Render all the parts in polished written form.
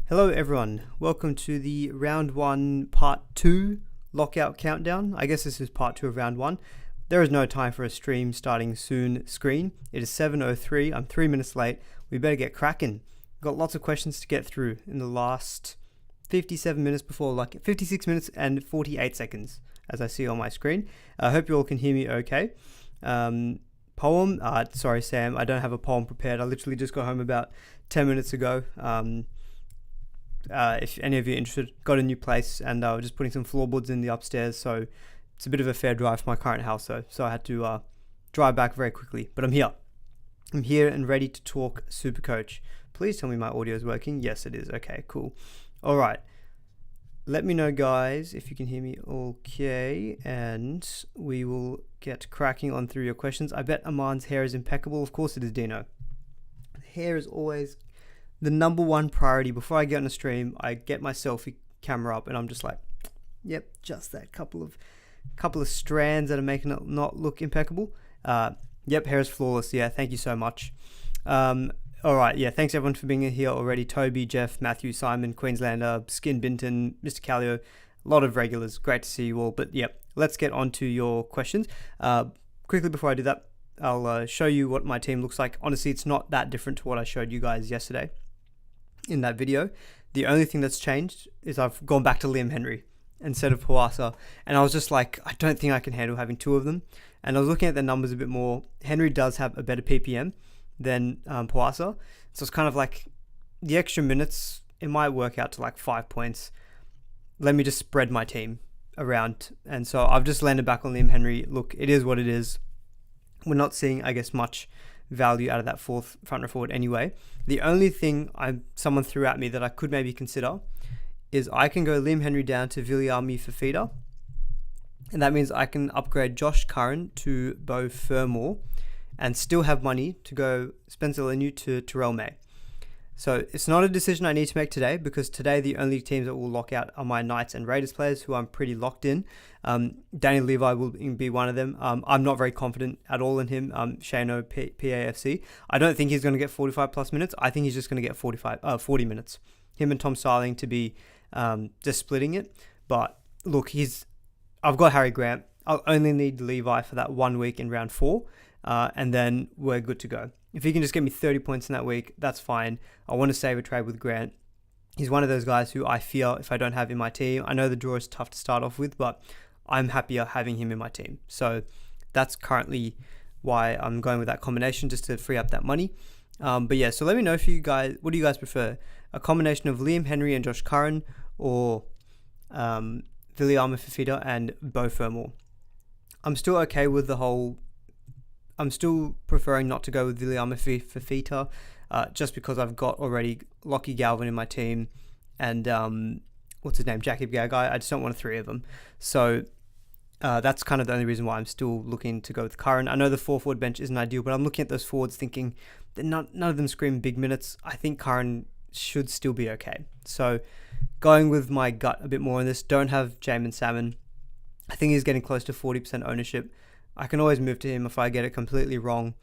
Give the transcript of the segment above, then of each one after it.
Hello everyone, welcome to the round 1 part 2 lockout countdown. I guess this is part 2 of round 1. There is no time for a stream starting soon screen. It is 7:03, I'm 3 minutes late. We better get cracking. Got lots of questions to get through in the last 57 minutes before 56 minutes and 48 seconds as I see on my screen. I hope you all can hear me okay. Poem, sorry Sam, I don't have a poem prepared. I literally just got home about 10 minutes ago. If any of you are interested, got a new place and just putting some floorboards in the upstairs, so it's a bit of a fair drive for my current house, so I had to drive back very quickly, but I'm here and ready to talk SuperCoach. Please tell me my audio is working. Yes, it is. Okay, cool. All right, let me know guys if you can hear me okay, and we will get cracking on through your questions. I bet Aman's hair is impeccable. Of course it is, Dino. Hair is always the number one priority. Before I get on a stream, I get my selfie camera up and I'm just like, yep, just that couple of strands that are making it not look impeccable. Yep, hair is flawless. Yeah, thank you so much. All right, yeah, thanks everyone for being here already. Toby, Jeff, Matthew, Simon, Queenslander, Skin Binton, Mr. Callio, a lot of regulars. Great to see you all. But yep, let's get on to your questions. Quickly before I do that, I'll show you what my team looks like. Honestly, it's not that different to what I showed you guys yesterday in that video. The only thing that's changed is I've gone back to Liam Henry instead of Hawassa, and I was just like, I don't think I can handle having two of them. And I was looking at the numbers a bit more. Henry does have a better PPM than Hawassa, so it's kind of like the extra minutes, it might work out to like 5 points. Let me just spread my team around, and so I've just landed back on Liam Henry. Look, it is what it is. We're not seeing, I guess, much value out of that fourth front row forward anyway. The only thing someone threw at me that I could maybe consider is I can go Liam Henry down to Viliami Fafita, and that means I can upgrade Josh Curran to Beau Fermor and still have money to go Spencer Leniu to Terrell May. So it's not a decision I need to make today, because today the only teams that will lock out are my Knights and Raiders players, who I'm pretty locked in. Danny Levi will be one of them. I'm not very confident at all in him. Shano PAFC. I don't think he's going to get 45 plus minutes. I think he's just going to get 40 minutes. Him and Tom Starling to be just splitting it. But look, I've got Harry Grant. I'll only need Levi for that 1 week in round 4. And then we're good to go. If he can just get me 30 points in that week, that's fine. I want to save a trade with Grant. He's one of those guys who I fear if I don't have in my team. I know the draw is tough to start off with, but I'm happier having him in my team. So that's currently why I'm going with that combination, just to free up that money. But yeah, so let me know if what do you guys prefer? A combination of Liam Henry and Josh Curran, or Viliami Fafita and Beau Fermor. I'm still okay with I'm still preferring not to go with Viliami Fafita, just because I've got already Lockie Galvin in my team and what's his name, Jacob Gagai. I just don't want 3 of them. So that's kind of the only reason why I'm still looking to go with Curran. I know the 4 forward bench isn't ideal, but I'm looking at those forwards thinking that none of them scream big minutes. I think Curran should still be okay. So going with my gut a bit more on this, don't have Jamin Salmon. I think he's getting close to 40% ownership. I can always move to him if I get it completely wrong.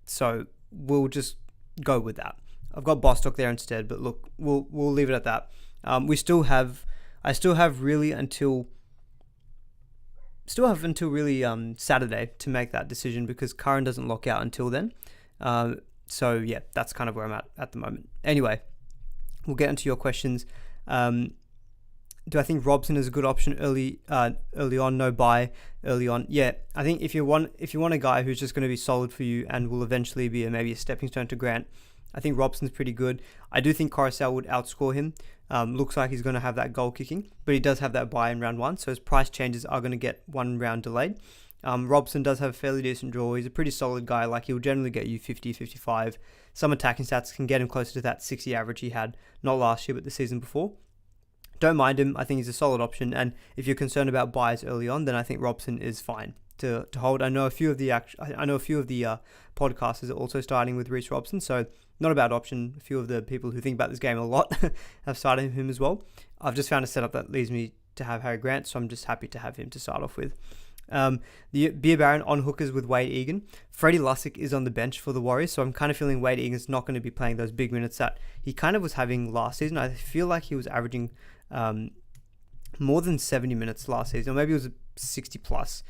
So we'll just go with that. I've got Bostock there instead, but look, we'll leave it at that. I still have really until Saturday to make that decision, because Curran doesn't lock out until then. So yeah, that's kind of where I'm at the moment. Anyway, we'll get into your questions. Do I think Robson is a good option early on? No buy early on. Yeah, I think if you want a guy who's just going to be solid for you and will eventually be maybe a stepping stone to Grant, I think Robson's pretty good. I do think Coruscant would outscore him. Looks like he's going to have that goal kicking, but he does have that buy in round 1, so his price changes are going to get 1 round delayed. Robson does have a fairly decent draw. He's a pretty solid guy. Like, he'll generally get you 50, 55. Some attacking stats can get him closer to that 60 average he had, not last year, but the season before. Don't mind him. I think he's a solid option, and if you're concerned about buys early on, then I think Robson is fine to hold. I know a few of the podcasters are also starting with Reece Robson, so not a bad option. A few of the people who think about this game a lot have started him as well. I've just found a setup that leads me to have Harry Grant, so I'm just happy to have him to start off with. The Beer Baron on hookers with Wade Egan. Freddie Lussick is on the bench for the Warriors, so I'm kind of feeling Wade Egan's not going to be playing those big minutes that he kind of was having last season. I feel like he was averaging more than 70 minutes last season, or maybe it was 60 plus.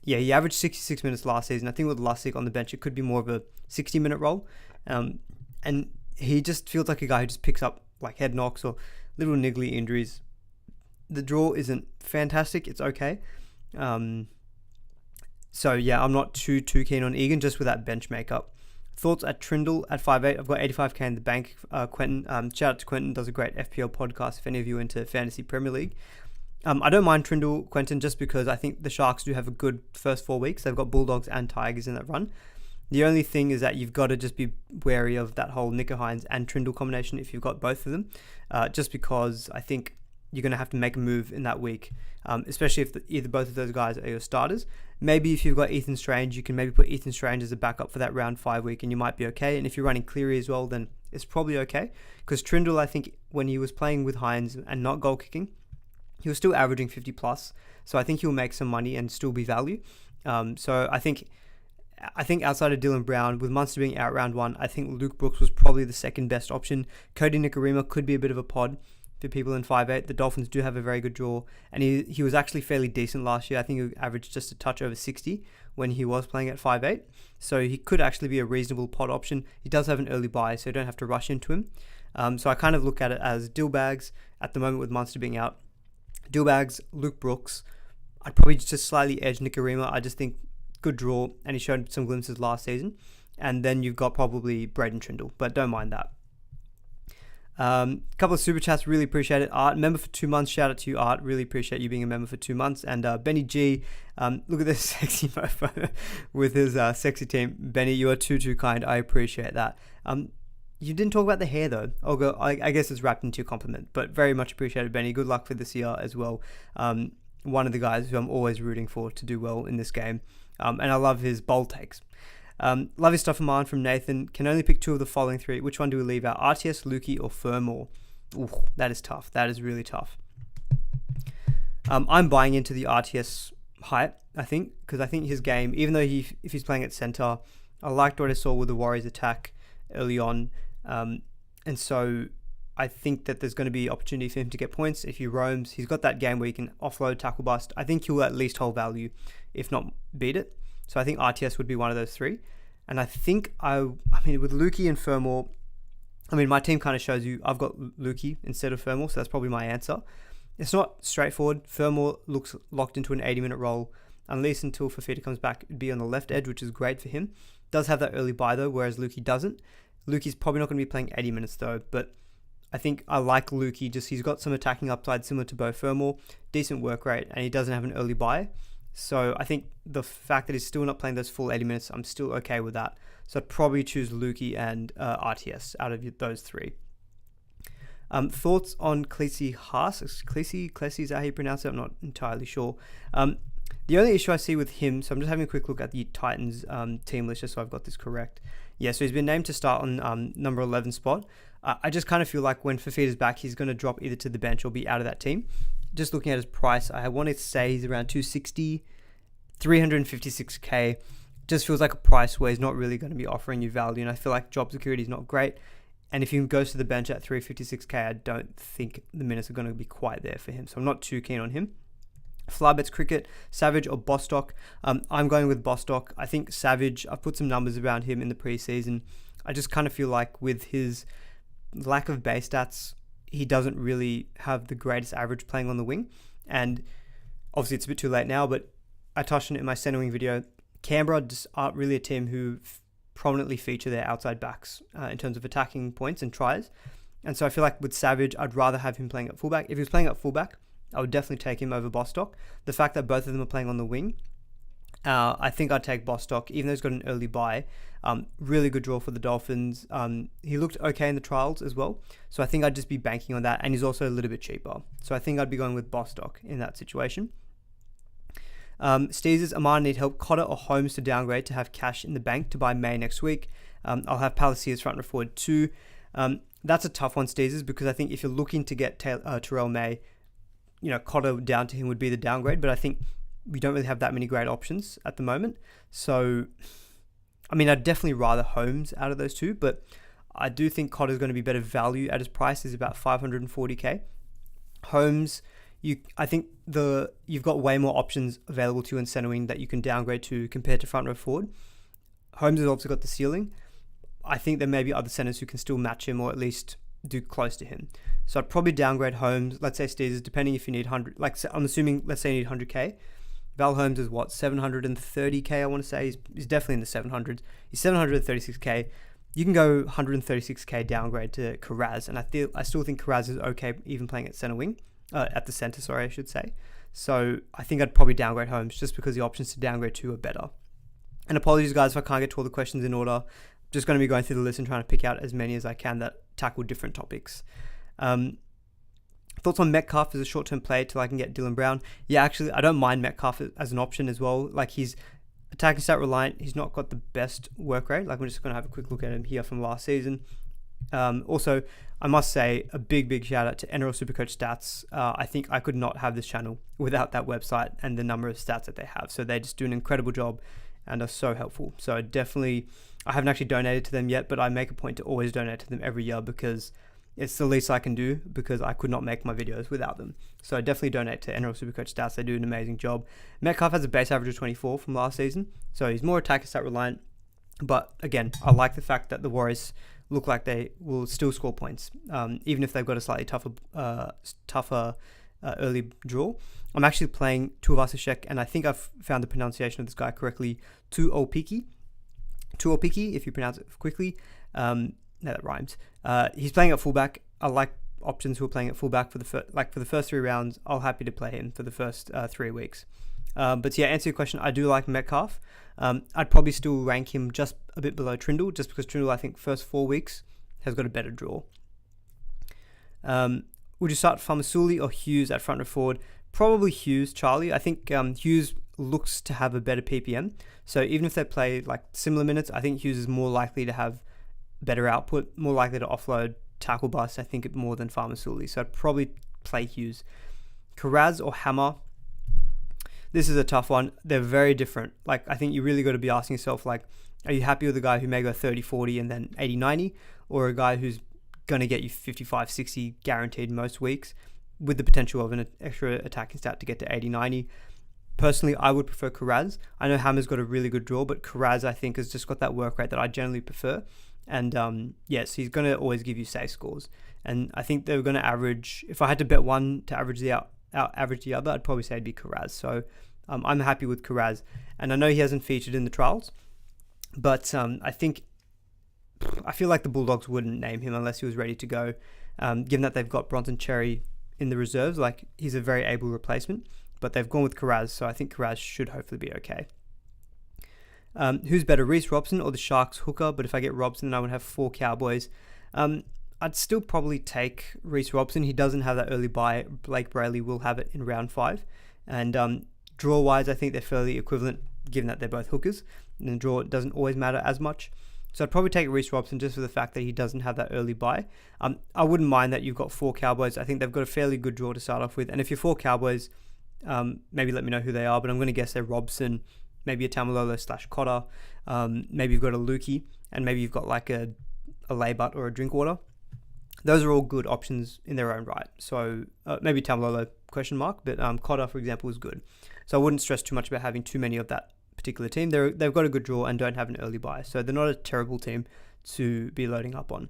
He averaged 66 minutes last season. I think with Lussick on the bench, it could be more of a 60-minute role. And he just feels like a guy who just picks up like head knocks or little niggly injuries. The draw isn't fantastic. It's okay. I'm not too keen on Egan just with that bench makeup. Thoughts at Trindle at 5'8". I've got 85k in the bank. Quentin, shout out to Quentin, does a great FPL podcast if any of you are into Fantasy Premier League. I don't mind Trindle, Quentin, just because I think the Sharks do have a good first 4 weeks. They've got Bulldogs and Tigers in that run. The only thing is that you've got to just be wary of that whole Nicho Hynes and Trindle combination if you've got both of them, just because I think you're going to have to make a move in that week, especially if either both of those guys are your starters. Maybe if you've got Ethan Strange, you can maybe put Ethan Strange as a backup for that round 5 week and you might be okay. And if you're running Cleary as well, then it's probably okay. Because Trindle, I think when he was playing with Hynes and not goal kicking, he was still averaging 50 plus. So I think he'll make some money and still be value. So I think outside of Dylan Brown, with Munster being out round 1, I think Luke Brooks was probably the second best option. Cody Nikorima could be a bit of a pod for people in 5'8". The Dolphins do have a very good draw, and he was actually fairly decent last year. I think he averaged just a touch over 60 when he was playing at 5'8". So he could actually be a reasonable pod option. He does have an early buy, so you don't have to rush into him. So I kind of look at it as Dillbags at the moment with Munster being out. Dillbags, Luke Brooks. I'd probably just slightly edge Nikorima. I just think good draw, and he showed some glimpses last season. And then you've got probably Braden Trindle, but don't mind that. Couple of super chats, really appreciate it. Art, member for 2 months, shout out to you, Art, really appreciate you being a member for 2 months. And Benny G, look at this sexy mofo with his sexy team. Benny, you are too kind, I appreciate that. You didn't talk about the hair though. I guess it's wrapped into your compliment, but very much appreciated, Benny. Good luck for this year as well. One of the guys who I'm always rooting for to do well in this game. And I love his bold takes. Love his stuff of mine from Nathan. Can only pick 2 of the following 3. Which one do we leave out? RTS, Lukey, or Fermor? Ooh, that is tough. That is really tough. I'm buying into the RTS hype, I think, because I think his game, even though if he's playing at center, I liked what I saw with the Warriors attack early on. And so I think that there's going to be opportunity for him to get points if he roams. He's got that game where he can offload, tackle bust. I think he'll at least hold value, if not beat it. So I think RTS would be one of those 3. And I think with Lukey and Fermor, my team kind of shows you I've got Lukey instead of Fermor, so that's probably my answer. It's not straightforward. Fermor looks locked into an 80-minute role, unless until Fafita comes back, it'd be on the left edge, which is great for him. Does have that early buy though, whereas Lukey doesn't. Lukey's probably not going to be playing 80 minutes though, but I think I like Lukey. Just he's got some attacking upside similar to Bo Fermor, decent work rate, and he doesn't have an early buy. So I think the fact that he's still not playing those full 80 minutes, I'm still okay with that. So I'd probably choose Lukey and RTS out of those 3. Thoughts on Klesi Haas? Klesi, is that how you pronounce it? I'm not entirely sure. The only issue I see with him, so I'm just having a quick look at the Titans team list just so I've got this correct. Yeah, so he's been named to start on number 11 spot. I just kind of feel like when Fafita's back, he's going to drop either to the bench or be out of that team. Just looking at his price, I wanted to say he's around 260, 356k. Just feels like a price where he's not really going to be offering you value. And I feel like job security is not great. And if he goes to the bench at 356k, I don't think the minutes are going to be quite there for him. So I'm not too keen on him. Flybets Cricket, Savage or Bostock. I'm going with Bostock. I think Savage, I've put some numbers around him in the preseason. I just kind of feel like with his lack of base stats, he doesn't really have the greatest average playing on the wing. And obviously it's a bit too late now, but I touched on it in my center wing video. Canberra just aren't really a team who prominently feature their outside backs in terms of attacking points and tries. And so I feel like with Savage, I'd rather have him playing at fullback. If he was playing at fullback, I would definitely take him over Bostock. The fact that both of them are playing on the wing, I think I'd take Bostock, even though he's got an early buy. Really good draw for the Dolphins. He looked okay in the trials as well. So I think I'd just be banking on that. And he's also a little bit cheaper. So I think I'd be going with Bostock in that situation. Steezers, Amar need help. Cotter or Holmes to downgrade to have cash in the bank to buy May next week. I'll have Palacios front and forward too. That's a tough one, Steezers, because I think if you're looking to get Terrell May, Cotter down to him would be the downgrade. But I think we don't really have that many great options at the moment. So, I mean, I'd definitely rather Holmes out of those two, but I do think Cotter's going to be better value at his price. Is about 540k. Holmes, I think you've got way more options available to you in center wing that you can downgrade to compared to front row forward. Holmes has also got the ceiling. I think there may be other centers who can still match him or at least do close to him. So I'd probably downgrade Holmes. Let's say Steers, depending if you need 100. Like I'm assuming, let's say you need 100k. Val Holmes is what, 730k? I want to say he's definitely in the 700s. He's 736k. You can go 136k downgrade to Karaz, and I still think Karaz is okay even playing at center wing, at the center. Sorry, I should say. So I think I'd probably downgrade Holmes just because the options to downgrade to are better. And apologies, guys, if I can't get to all the questions in order. Just going to be going through the list and trying to pick out as many as I can that tackle different topics. Thoughts on Metcalf as a short-term play till I can get Dylan Brown? Yeah, actually, I don't mind Metcalf as an option as well. Like, he's attacking stat reliant. He's not got the best work rate. Like, we're just going to have a quick look at him here from last season. Also, I must say a big shout out to NRL SuperCoach Stats. I think I could not have this channel without that website and the number of stats that they have. So they just do an incredible job and are so helpful. So definitely, I haven't actually donated to them yet, but I make a point to always donate to them every year because it's the least I can do, because I could not make my videos without them. So definitely donate to NRL SuperCoach Stats. They do an amazing job. Metcalf has a base average of 24 from last season, so he's more attacker stat reliant. But again, I like the fact that the Warriors look like they will still score points, even if they've got a slightly tougher early draw. I'm actually playing Tuivasa-Sheck, and I think I've found the pronunciation of this guy correctly. Tuopiki, if you pronounce it quickly. No, that rhymes. He's playing at fullback. I like options who are playing at fullback for the first 3 rounds. I'm happy to play him for the first 3 weeks. But yeah, answer your question, I do like Metcalf. I'd probably still rank him just a bit below Trindle, just because Trindle, I think, first 4 weeks has got a better draw. Would you start Famasuli or Hughes at front row forward? Probably Hughes, Charlie. I think Hughes looks to have a better PPM. So even if they play like similar minutes, I think Hughes is more likely to have better output, more likely to offload tackle bust, I think, more than Famasuli. So I'd probably play Hughes. Karaz or Hammer? This is a tough one. They're very different. Like, I think you really got to be asking yourself, like, are you happy with a guy who may go 30-40 and then 80-90, or a guy who's going to get you 55-60 guaranteed most weeks with the potential of an extra attacking stat to get to 80-90? Personally, I would prefer Karaz. I know Hammer's got a really good draw, but Karaz, I think, has just got that work rate that I generally prefer. And yes, he's going to always give you safe scores. And I think they're going to average, if I had to bet one to average average the other, I'd probably say it'd be Karaz. So I'm happy with Karaz. And I know he hasn't featured in the trials, but I feel like the Bulldogs wouldn't name him unless he was ready to go, given that they've got Bronson Cherry in the reserves. Like, he's a very able replacement, but they've gone with Karaz, so I think Karaz should hopefully be okay. Who's better, Reece Robson or the Sharks hooker? But if I get Robson, then I would have 4 Cowboys. I'd still probably take Reece Robson. He doesn't have that early bye. Blake Brayley will have it in round 5. And draw-wise, I think they're fairly equivalent, given that they're both hookers. And the draw doesn't always matter as much. So I'd probably take Reece Robson just for the fact that he doesn't have that early bye. I wouldn't mind that you've got 4 Cowboys. I think they've got a fairly good draw to start off with. And if you're 4 Cowboys, maybe let me know who they are. But I'm going to guess they're Robson, maybe a Tamalolo/Cotter. Maybe you've got a Lukey, and maybe you've got like a Laybutt or a Drinkwater. Those are all good options in their own right. So maybe Tamalolo ? But Cotter, for example, is good. So I wouldn't stress too much about having too many of that particular team. They've got a good draw and don't have an early bye, so they're not a terrible team to be loading up on.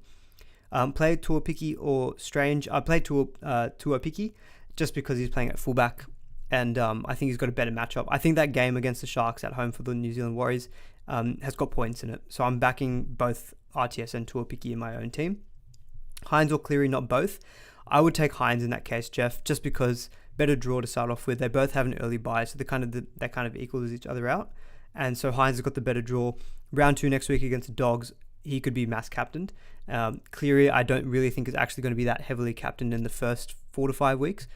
Play Tuopiki or Strange? I play Tuopiki just because he's playing at fullback, and I think he's got a better matchup. I think that game against the Sharks at home for the New Zealand Warriors has got points in it, so I'm backing both RTS and Tuopiki in my own team. Hines or Cleary, not both. I would take Hines in that case, Jeff, just because better draw to start off with. They both have an early bye, so they kind of equals each other out. And so Hines has got the better draw. Round 2 next week against the Dogs, he could be mass captained. Cleary, I don't really think is actually going to be that heavily captained in the first 4 to 5 weeks.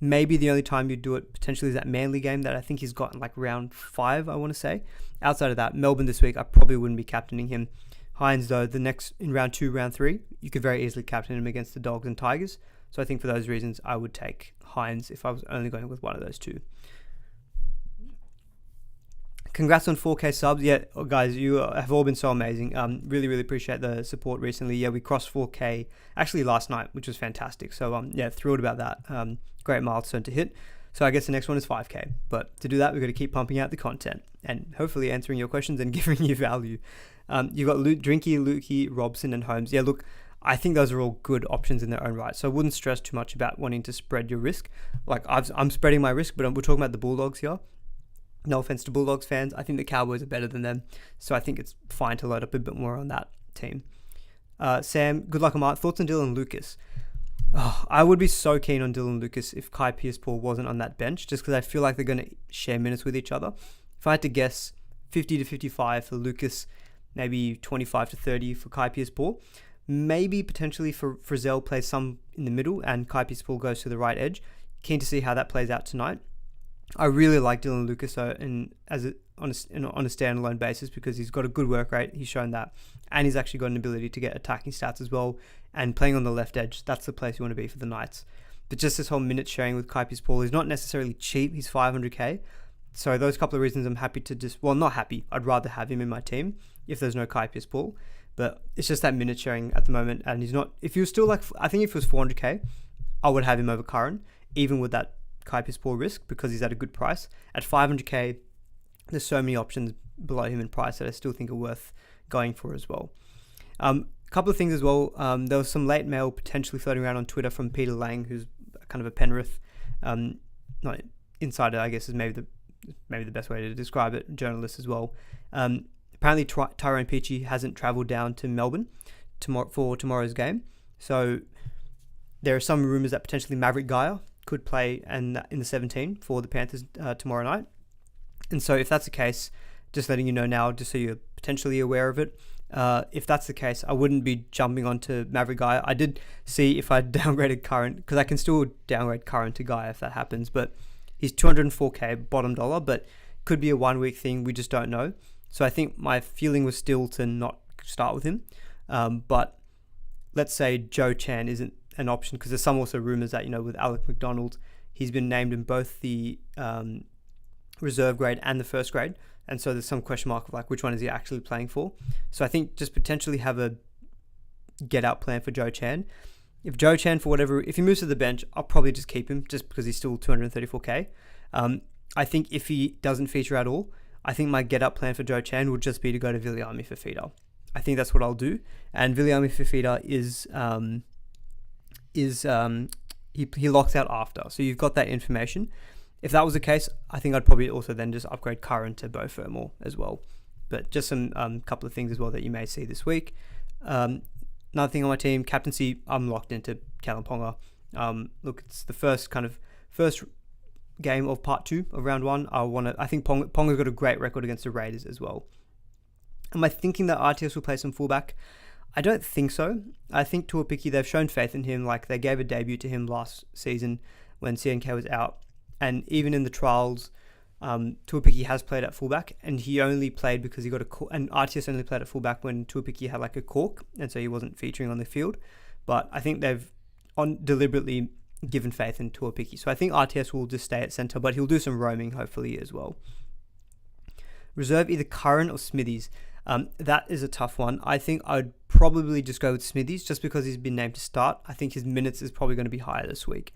Maybe the only time you do it potentially is that Manly game that I think he's got in like round 5, I want to say. Outside of that, Melbourne this week, I probably wouldn't be captaining him. Hines, though, in round 2, round 3, you could very easily captain him against the Dogs and Tigers. So I think for those reasons, I would take Hines if I was only going with one of those two. congrats on 4K subs. Yeah, guys, you have all been so amazing. Really, really appreciate the support recently. Yeah, we crossed 4K actually last night, which was fantastic. So, yeah, thrilled about that. Great milestone to hit. So I guess the next one is 5K. But to do that, we've got to keep pumping out the content and hopefully answering your questions and giving you value. You've got Drinky, Lukey, Robson, and Holmes. Yeah, look, I think those are all good options in their own right. So I wouldn't stress too much about wanting to spread your risk. Like I'm spreading my risk, but we're talking about the Bulldogs here. No offense to Bulldogs fans. I think the Cowboys are better than them. So I think it's fine to load up a bit more on that team. Sam, good luck on my thoughts on Dylan Lucas. Oh, I would be so keen on Dylan Lucas if Kai Pearce-Paul wasn't on that bench, just because I feel like they're going to share minutes with each other. If I had to guess, 50 to 55 for Lucas, maybe 25 to 30 for Kai Pearce-Paul. Maybe potentially for Frizzell plays some in the middle and Kai Pearce-Paul goes to the right edge. Keen to see how that plays out tonight. I really like Dylan Lucas on a standalone basis because he's got a good work rate. He's shown that. And he's actually got an ability to get attacking stats as well. And playing on the left edge, that's the place you want to be for the Knights. But just this whole minute sharing with Kai Pearce-Paul is not necessarily cheap. He's 500k. So those couple of reasons I'm happy to not happy. I'd rather have him in my team if there's no Kai Pearce-Paul. But it's just that minute sharing at the moment. And he's not, if he was still I think if it was 400k, I would have him over Curran, even with that Kai Pearce-Paul risk because he's at a good price. At 500k, there's so many options below him in price that I still think are worth going for as well. A couple of things as well. There was some late mail potentially floating around on Twitter from Peter Lang, who's kind of a Penrith, not insider, I guess is maybe the best way to describe it, journalist as well. Apparently Tyrone Peachey hasn't travelled down to Melbourne for tomorrow's game. So there are some rumours that potentially Maverick Gaia could play in the 17 for the Panthers tomorrow night. And so if that's the case, just letting you know now, just so you're potentially aware of it, if that's the case, I wouldn't be jumping onto Maverick Gaia. I did see if I downgraded Curran, because I can still downgrade Curran to Gaia if that happens, but he's 204k bottom dollar, but could be a 1 week thing, we just don't know. So I think my feeling was still to not start with him. But let's say Joe Chan isn't an option, because there's some also rumours that, with Alec McDonald, he's been named in both the reserve grade and the first grade. And so there's some question mark of like, which one is he actually playing for? So I think just potentially have a get out plan for Joe Chan. If Joe Chan, if he moves to the bench, I'll probably just keep him just because he's still 234k. I think if he doesn't feature at all, I think my get up plan for Joe Chan would just be to go to Viliami Fifita. I think that's what I'll do. And Viliami Fifita he locks out after. So you've got that information. If that was the case, I think I'd probably also then just upgrade Curran to Beau Fermor as well. But just some couple of things as well that you may see this week. Another thing on my team, captaincy, I'm locked into Callum Ponga. Look, it's the first game of part 2 of round 1. I think Ponga's got a great record against the Raiders as well. Am I thinking that RTS will play some fullback? I don't think so. I think Tuapiki, they've shown faith in him. Like, they gave a debut to him last season when CNK was out. And even in the trials, Tuapiki has played at fullback, and he only played because he got a cork, and RTS only played at fullback when Tuapiki had like a cork, and so he wasn't featuring on the field. But I think they've deliberately given faith in Tuapiki. So I think RTS will just stay at centre, but he'll do some roaming hopefully as well. Reserve either Curran or Smithies. That is a tough one. I think I'd probably just go with Smithies just because he's been named to start. I think his minutes is probably going to be higher this week.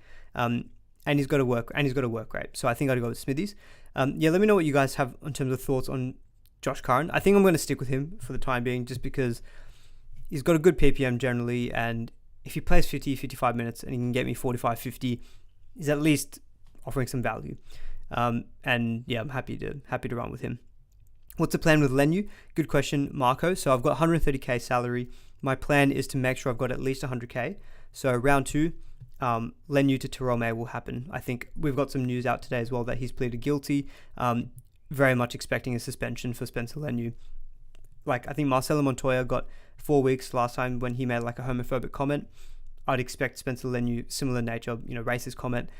And he's got a work rate. So I think I'd go with Smithies. Let me know what you guys have in terms of thoughts on Josh Curran. I think I'm going to stick with him for the time being just because he's got a good PPM generally, and if he plays 55 minutes and he can get me 45, 50, he's at least offering some value. I'm happy to run with him. What's the plan with Lenu? Good question, Marco. So I've got 130k salary. My plan is to make sure I've got at least 100k. So round 2, Lenu to Terome will happen. I think we've got some news out today as well that he's pleaded guilty. Very much expecting a suspension for Spencer Lenu. Like, I think Marcelo Montoya got 4 weeks last time when he made like a homophobic comment. I'd expect Spencer Lenu, similar nature, racist comment,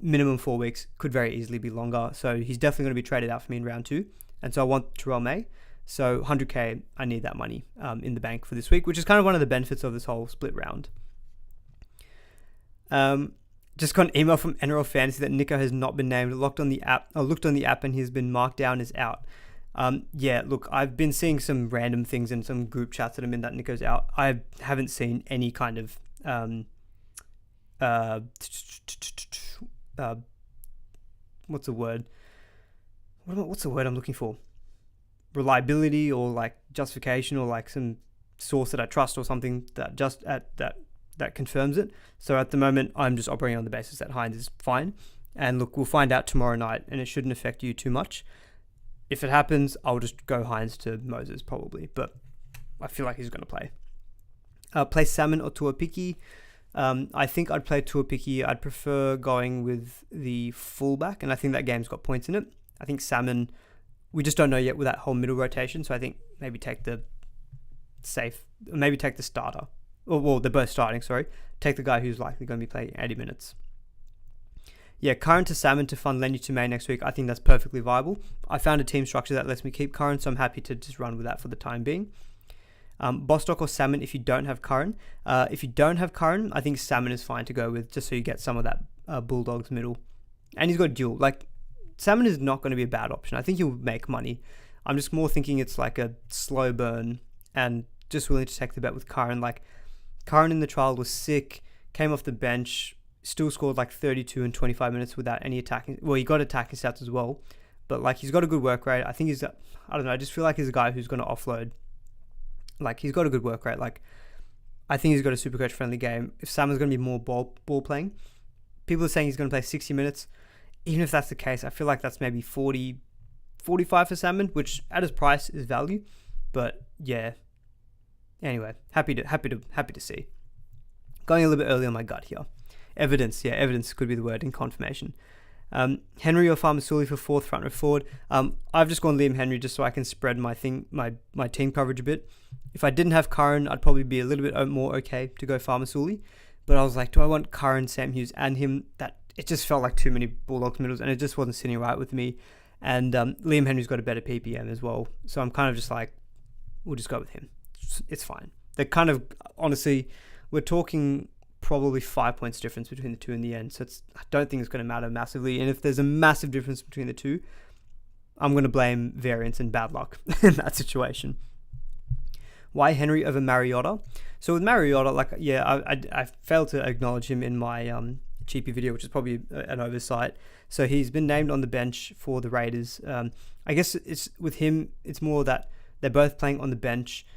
minimum 4 weeks, could very easily be longer. So he's definitely going to be traded out for me in round 2. And so I want Terrell May. So 100k, I need that money in the bank for this week, which is kind of one of the benefits of this whole split round. Just got an email from NRL Fantasy that Nico has not been named. Looked on the app and he's been marked down as out. Yeah, look, I've been seeing some random things in some group chats that I'm in that Nico's out. I haven't seen any kind of what's the word? What's the word I'm looking for? Reliability or like justification or like some source that I trust or something that confirms it. So at the moment, I'm just operating on the basis that Hines is fine. And look, we'll find out tomorrow night, and it shouldn't affect you too much. If it happens, I'll just go Hines to Moses probably, but I feel like he's going to play. Play Salmon or Tuapiki. I think I'd play Tuapiki. I'd prefer going with the fullback, and I think that game's got points in it. I think Salmon, we just don't know yet with that whole middle rotation, so I think maybe take the starter. Well, they're both starting, sorry. Take the guy who's likely going to be playing 80 minutes. Yeah, Curran to Salmon to fund Lenny to May next week. I think that's perfectly viable. I found a team structure that lets me keep Curran, so I'm happy to just run with that for the time being. Bostock or Salmon if you don't have Curran. If you don't have Curran, I think Salmon is fine to go with, just so you get some of that Bulldogs middle. And he's got dual. Like, Salmon is not going to be a bad option. I think he'll make money. I'm just more thinking it's like a slow burn and just willing to take the bet with Curran. Like, Curran in the trial was sick, came off the bench, still scored like 32 and 25 minutes without any attacking. Well, he got attacking stats as well, but like he's got a good work rate. I think I don't know, I just feel like he's a guy who's going to offload. Like, he's got a good work rate. Like, I think he's got a SuperCoach friendly game. If Salmon's going to be more ball playing, people are saying he's going to play 60 minutes. Even if that's the case, I feel like that's maybe 40, 45 for Salmon, which at his price is value. But yeah. Anyway, happy to see. Going a little bit early on my gut here. Evidence could be the word in confirmation. Henry or Farmasuli for fourth front row forward. I've just gone Liam Henry just so I can spread my team coverage a bit. If I didn't have Curran, I'd probably be a little bit more okay to go Farmasuli. But I was like, do I want Curran, Sam Hughes, and him? That it just felt like too many Bulldogs middles, and it just wasn't sitting right with me. And Liam Henry's got a better PPM as well, so I'm kind of just like, we'll just go with him. It's fine. They're kind of, honestly, we're talking probably 5 points difference between the two in the end. So I don't think it's going to matter massively. And if there's a massive difference between the two, I'm going to blame variance and bad luck in that situation. Why Henry over Mariota? So with Mariota, like, yeah, I failed to acknowledge him in my cheapy video, which is probably an oversight. So he's been named on the bench for the Raiders. I guess it's with him, it's more that they're both playing on the bench.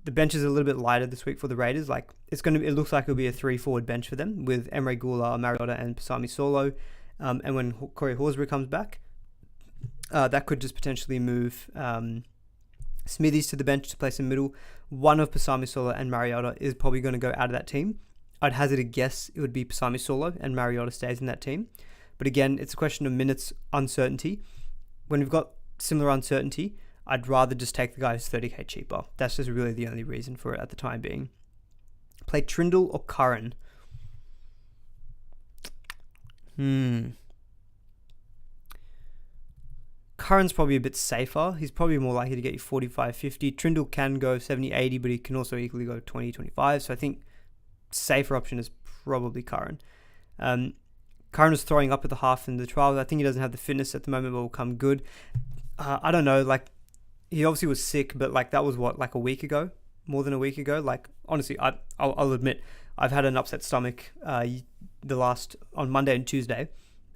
The bench is a little bit lighter this week for the Raiders. Like, it looks like it'll be a 3-forward bench for them with Emre Gula, Mariota, and Pasami Solo. And when Corey Horsburgh comes back, that could just potentially move Smithies to the bench to play some middle. One of Pasami Solo and Mariota is probably going to go out of that team. I'd hazard a guess it would be Pasami Solo and Mariota stays in that team. But again, it's a question of minutes uncertainty. When we've got similar uncertainty, I'd rather just take the guy who's 30k cheaper. That's just really the only reason for it at the time being. Play Trindle or Curran? Curran's probably a bit safer. He's probably more likely to get you 45, 50. Trindle can go 70, 80, but he can also equally go 20, 25. So I think safer option is probably Curran. Curran was throwing up at the half in the trials. I think he doesn't have the fitness at the moment, but will come good. I don't know, like, he obviously was sick, but like that was what, like a week ago, more than a week ago. Like, honestly, I'll admit I've had an upset stomach on Monday and Tuesday,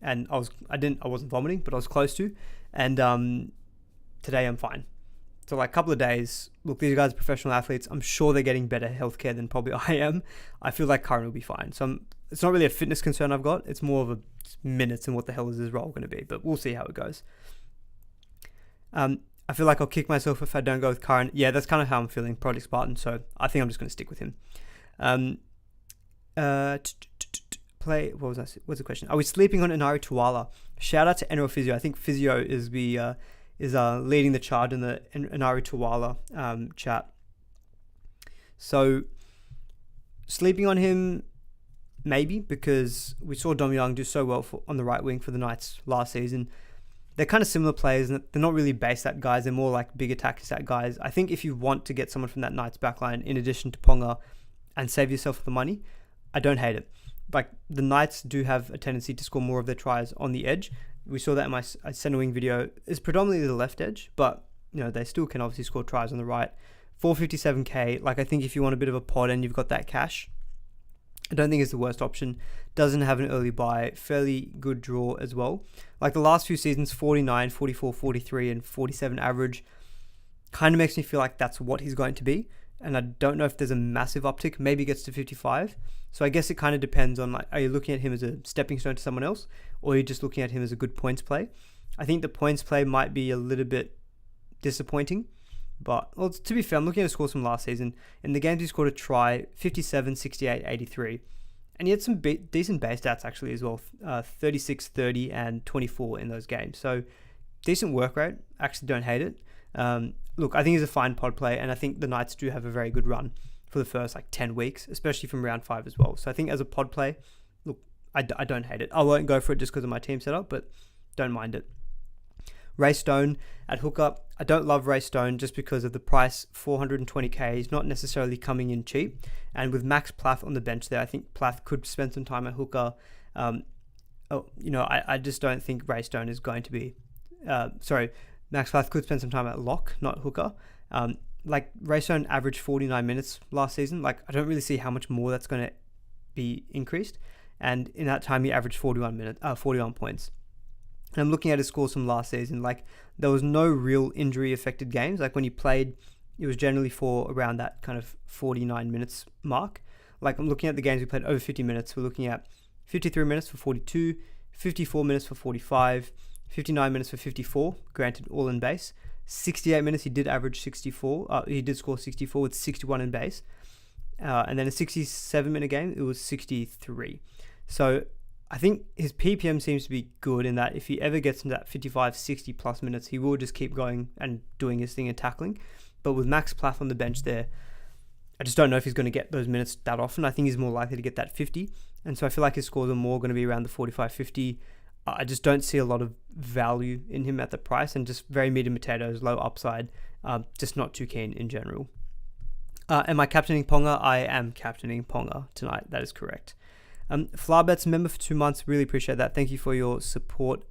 and I wasn't vomiting, but I was close to, and today I'm fine. So like a couple of days, look, these guys are professional athletes. I'm sure they're getting better healthcare than probably I am. I feel like Curran will be fine. So it's not really a fitness concern I've got. It's more of a minutes and what the hell is his role going to be, but we'll see how it goes. I feel like I'll kick myself if I don't go with Curran. Yeah, that's kind of how I'm feeling, Project Spartan. So I think I'm just going to stick with him. What's the question? Are we sleeping on Inari Tuala? Shout out to NRL Physio. I think Physio is leading the charge in the Inari Tuala chat. So sleeping on him, maybe, because we saw Dom Young do so well on the right wing for the Knights last season. They're kind of similar players, and they're not really base stat guys. They're more like big attack stat guys. I think if you want to get someone from that Knights backline, in addition to Ponga, and save yourself the money, I don't hate it. like the Knights do have a tendency to score more of their tries on the edge. We saw that in my center wing video. It's predominantly the left edge, but they still can obviously score tries on the right. 457k, like I think if you want a bit of a pod and you've got that cash, I don't think it's the worst option. Doesn't have an early buy, fairly good draw as well. Like the last few seasons, 49, 44, 43, and 47 average, kind of makes me feel like that's what he's going to be. And I don't know if there's a massive uptick. Maybe it gets to 55. So I guess it kind of depends on, like, are you looking at him as a stepping stone to someone else, or are you just looking at him as a good points play? I think the points play might be a little bit disappointing. But, well, to be fair, I'm looking at his scores from last season. In the games he scored a try, 57, 68, 83. And he had some decent base stats actually as well, 36, 30, and 24 in those games. So, decent work rate. Actually don't hate it. Look, I think he's a fine pod play, and I think the Knights do have a very good run for the first 10 weeks, especially from round 5 as well. So I think as a pod play, look, I don't hate it. I won't go for it just because of my team setup, but don't mind it. Ray Stone at hooker. I don't love Ray Stone just because of the price, 420k. He's not necessarily coming in cheap. And with Max Plath on the bench there, I think Plath could spend some time at hooker. I just don't think Ray Stone is going to be... Max Plath could spend some time at lock, not hooker. Ray Stone averaged 49 minutes last season. I don't really see how much more that's going to be increased. And in that time, he averaged 41 points. And I'm looking at his scores from last season. There was no real injury-affected games. When he played, it was generally for around that kind of 49 minutes mark. I'm looking at the games we played over 50 minutes. We're looking at 53 minutes for 42, 54 minutes for 45, 59 minutes for 54, granted all in base. 68 minutes, he did average 64. He did score 64 with 61 in base. And then a 67-minute game, it was 63. So I think his PPM seems to be good in that if he ever gets into that 55, 60 plus minutes, he will just keep going and doing his thing and tackling. But with Max Plath on the bench there, I just don't know if he's going to get those minutes that often. I think he's more likely to get that 50. And so I feel like his scores are more going to be around the 45, 50. I just don't see a lot of value in him at the price, and just very meat and potatoes, low upside. Just not too keen in general. Am I captaining Ponga? I am captaining Ponga tonight. That is correct. Flarbets member for 2 months. Really appreciate that. Thank you for your support.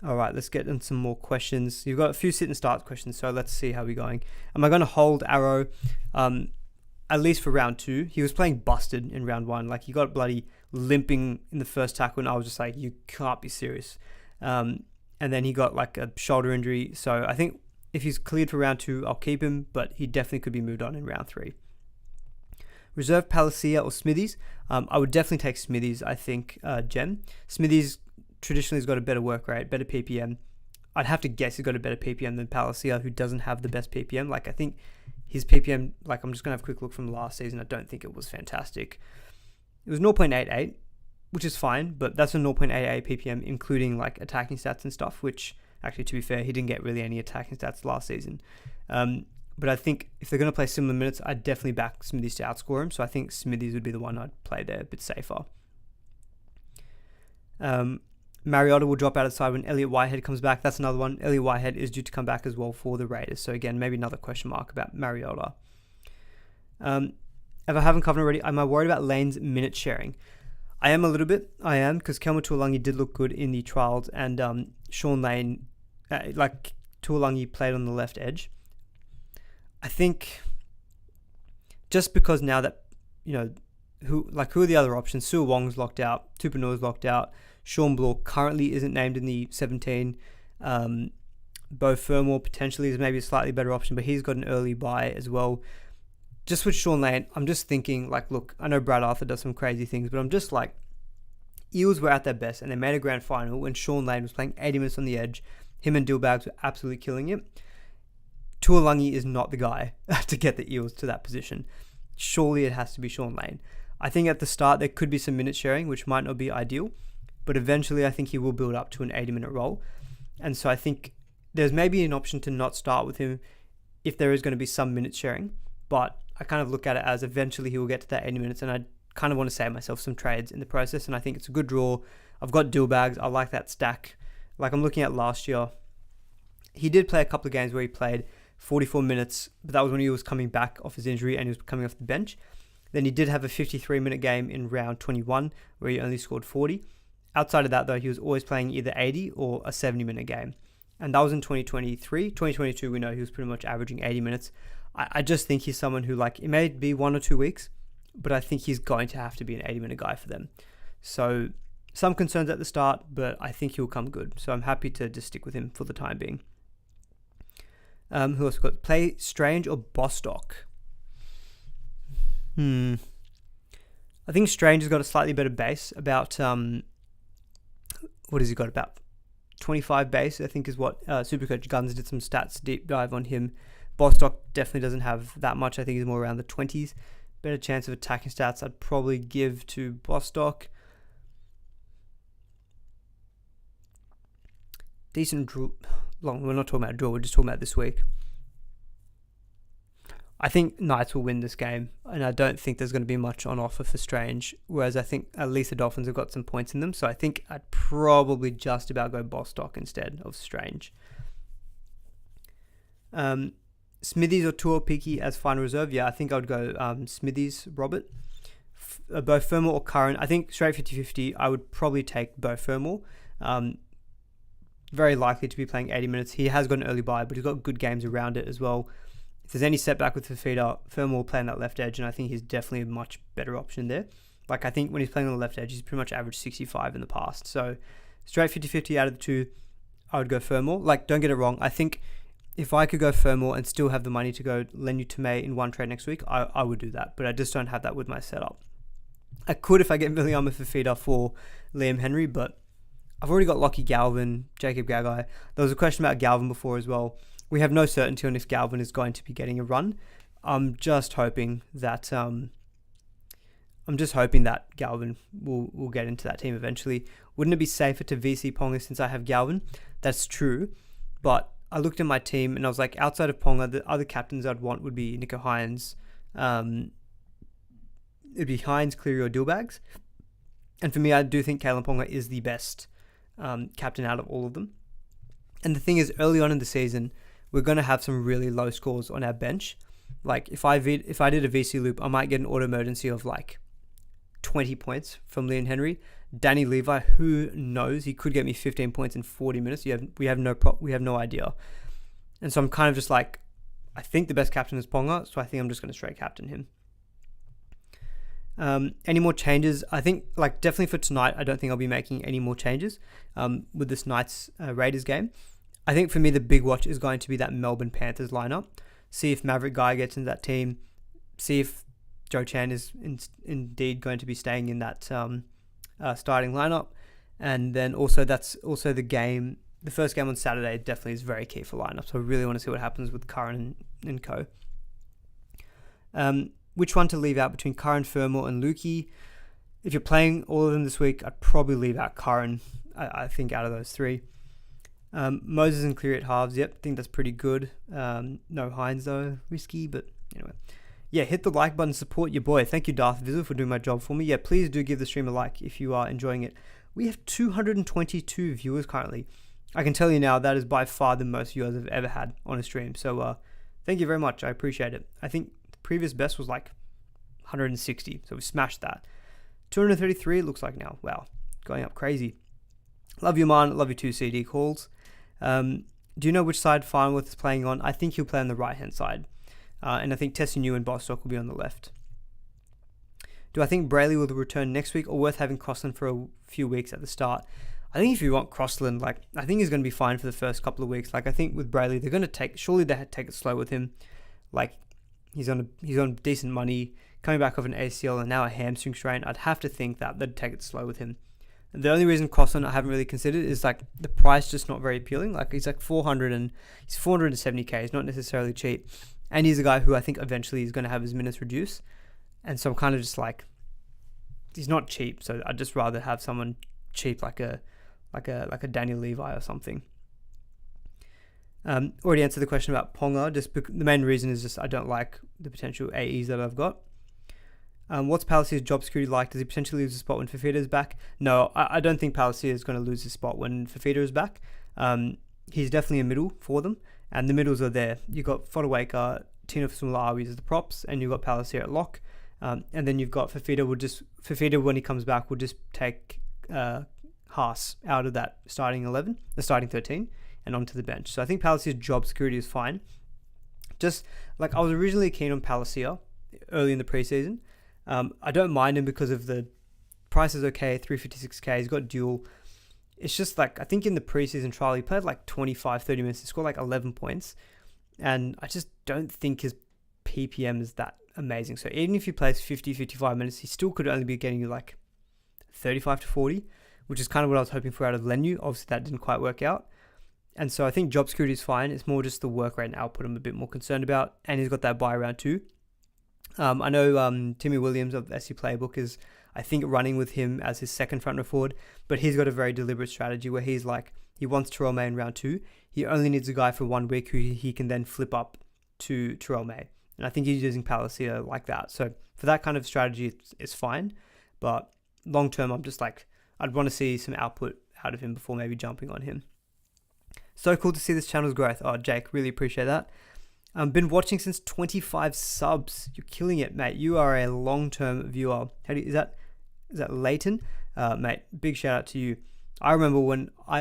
All right, let's get into some more questions. You've got a few sit and start questions, so let's see how we're going. Am I going to hold Arrow at least for round 2? He was playing busted in round 1. He got bloody limping in the first tackle, and I was just like, you can't be serious. And then he got a shoulder injury. So I think if he's cleared for round 2, I'll keep him, but he definitely could be moved on in round 3. Reserve Palacia or Smithies. I would definitely take Smithies, I think, Gem. Smithies traditionally has got a better work rate, better PPM. I'd have to guess he's got a better PPM than Palacia, who doesn't have the best PPM. I think his PPM, I'm just going to have a quick look from last season. I don't think it was fantastic. It was 0.88, which is fine, but that's a 0.88 PPM, including attacking stats and stuff, which actually, to be fair, he didn't get really any attacking stats last season. But I think if they're going to play similar minutes, I'd definitely back Smithies to outscore him. So I think Smithies would be the one I'd play there, a bit safer. Mariota will drop out of the side when Elliot Whitehead comes back. That's another one. Elliot Whitehead is due to come back as well for the Raiders. So again, maybe another question mark about Mariota. If I haven't covered already, am I worried about Lane's minute sharing? I am a little bit. I am, because Kelma Tuolangi did look good in the trials, and Sean Lane, Tuolangi played on the left edge. I think just because now that, who are the other options? Sua Wong's locked out, Tupanua's locked out, Sean Bloor currently isn't named in the 17. Bo Fermor potentially is maybe a slightly better option, but he's got an early buy as well. Just with Sean Lane, I'm just thinking, look, I know Brad Arthur does some crazy things, but I'm just Eels were at their best, and they made a grand final when Sean Lane was playing 80 minutes on the edge. Him and Dillbags were absolutely killing it. Tuolangi is not the guy to get the Eels to that position. Surely it has to be Sean Lane. I think at the start there could be some minute sharing, which might not be ideal, but eventually I think he will build up to an 80-minute role. And so I think there's maybe an option to not start with him if there is going to be some minute sharing, but I kind of look at it as eventually he will get to that 80 minutes, and I kind of want to save myself some trades in the process, and I think it's a good draw. I've got Dillbags. I like that stack. I'm looking at last year. He did play a couple of games where he played 44 minutes, but that was when he was coming back off his injury and he was coming off the bench. Then he did have a 53-minute game in round 21 where he only scored 40. Outside of that, though, he was always playing either 80 or a 70-minute game. And that was in 2023. 2022, we know he was pretty much averaging 80 minutes. I just think he's someone who, like, it may be 1 or 2 weeks, but I think he's going to have to be an 80-minute guy for them. So some concerns at the start, but I think he'll come good. So I'm happy to just stick with him for the time being. Who else got? Play Strange or Bostock? I think Strange has got a slightly better base. About, what has he got? About 25 base, I think is what SuperCoach Guns did some stats deep dive on him. Bostock definitely doesn't have that much. I think he's more around the 20s. Better chance of attacking stats I'd probably give to Bostock. Decent draw. We're not talking about draw, we're just talking about this week. I think Knights will win this game, and I don't think there's going to be much on offer for Strange, whereas I think at least the Dolphins have got some points in them, so I think I'd probably just about go Bostock instead of Strange. Smithies or Tuopiki as final reserve? Yeah, I think I would go Smithies, Robert. Both Fermor or Curran. I think straight 50-50, I would probably take Bo Fermor. Very likely to be playing 80 minutes. He has got an early bye, but he's got good games around it as well. If there's any setback with Fafita, Fermor will play on that left edge, and I think he's definitely a much better option there. Like, I think when he's playing on the left edge, he's pretty much averaged 65 in the past. So straight 50-50 out of the two, I would go Fermor. Like, don't get it wrong. I think if I could go Fermor and still have the money to go Lenu to May in one trade next week, I would do that. But I just don't have that with my setup. I could if I get Williama Fafita for Liam Henry, but I've already got Lockie Galvin, Jacob Gagai. There was a question about Galvin before as well. We have no certainty on if Galvin is going to be getting a run. I'm just hoping that Galvin will get into that team eventually. Wouldn't it be safer to VC Ponga since I have Galvin? That's true, but I looked at my team and I was like, outside of Ponga, the other captains I'd want would be Nico Hines. It'd be Hines, Cleary, or Dillbags. And for me, I do think Kalen Ponga is the best captain out of all of them. And the thing is, early on in the season, we're going to have some really low scores on our bench. Like, if I did a VC loop, I might get an auto emergency of like 20 points from Liam Henry. Danny Levi, who knows? He could get me 15 points in 40 minutes. We have no idea. And so I'm kind of just like, I think the best captain is Ponga, so I think I'm just going to straight captain him. Any more changes? I think, like, definitely for tonight, I don't think I'll be making any more changes with this Knights Raiders game. I think for me, the big watch is going to be that Melbourne Panthers lineup. See if Maverick Guy gets into that team. See if Joe Chan is indeed going to be staying in that starting lineup. And then also, that's also the first game on Saturday definitely is very key for lineup. So I really want to see what happens with Curran and co. Which one to leave out between Curran, Fermor, and Lukey? If you're playing all of them this week, I'd probably leave out Curran, I think, out of those three. Moses and Cleary at halves, yep, I think that's pretty good. No Hines, though, risky, but anyway. Yeah, hit the like button, support your boy. Thank you, Darth Vizzle, for doing my job for me. Yeah, please do give the stream a like if you are enjoying it. We have 222 viewers currently. I can tell you now, that is by far the most viewers I've ever had on a stream. So thank you very much. I appreciate it. I think the previous best was like 160, so we smashed that. 233 it looks like now. Wow, going up crazy. Love you, man. Love you too, CD calls. Do you know which side Farnworth is playing on? I think he'll play on the right-hand side. And I think Tessinu and Bostock will be on the left. Do I think Brayley will return next week, or worth having Crossland for a few weeks at the start? I think if you want Crossland, like, I think he's going to be fine for the first couple of weeks. Like, I think with Brayley, they're going to surely they take it slow with him. Like, he's on decent money, coming back off an ACL and now a hamstring strain. I'd have to think that they'd take it slow with him. And the only reason Crossland I haven't really considered is like the price just not very appealing. Like, he's like 470k. He's not necessarily cheap. And he's a guy who I think eventually is going to have his minutes reduce. And so I'm kind of just like, he's not cheap. So I'd just rather have someone cheap like a Daniel Levi or something. Already answered the question about Ponga. The main reason is just I don't like the potential AEs that I've got. What's Palacier's job security like? Does he potentially lose his spot when Fafita is back? No, I don't think Palacier is going to lose his spot when Fafita is back. He's definitely a middle for them, and the middles are there. You've got Fodawaker, Tino Fasumala-Awi as the props, and you've got Palacier at lock. And then you've got Fafita when he comes back will just take Haas out of that starting 11, the starting 13, and onto the bench. So I think Palacier's job security is fine. Just like I was originally keen on Palacier early in the preseason. I don't mind him because of the price is okay, 356k. He's got dual. It's just like I think in the preseason trial he played like 25-30 minutes. He scored like 11 points, and I just don't think his PPM is that amazing. So even if he plays 50-55 minutes, he still could only be getting you like 35 to 40, which is kind of what I was hoping for out of Lenu. Obviously that didn't quite work out. And so I think job security is fine. It's more just the work rate and output I'm a bit more concerned about. And he's got that bye round too. I know Timmy Williams of SC Playbook is, I think, running with him as his second front row forward, but he's got a very deliberate strategy where he's like, he wants Terrell May in round 2. He only needs a guy for 1 week who he can then flip up to Terrell May. And I think he's using Palacier like that. So for that kind of strategy, it's fine. But long term, I'm just like, I'd want to see some output out of him before maybe jumping on him. So cool to see this channel's growth. Oh, Jake, really appreciate that. Been watching since 25 subs. You're killing it, mate. You are a long-term viewer. Is that Leighton? Mate, big shout out to you. I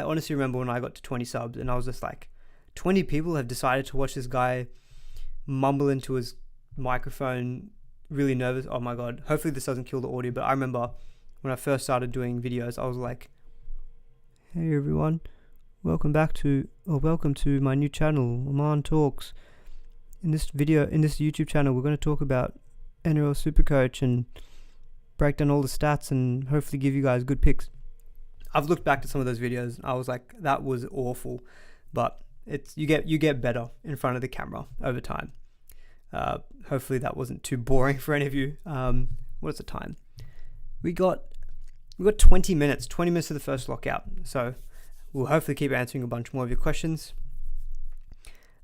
honestly remember when I got to 20 subs and I was just like, 20 people have decided to watch this guy mumble into his microphone, really nervous. Oh my God. Hopefully this doesn't kill the audio, but I remember when I first started doing videos, I was like, hey everyone, welcome to my new channel, Oman Talks. In this YouTube channel, we're going to talk about NRL SuperCoach and break down all the stats and hopefully give you guys good picks. I've looked back to some of those videos. I was like, that was awful, but you get better in front of the camera over time. Hopefully that wasn't too boring for any of you. What's the time? We got 20 minutes to the first lockout. So we'll hopefully keep answering a bunch more of your questions.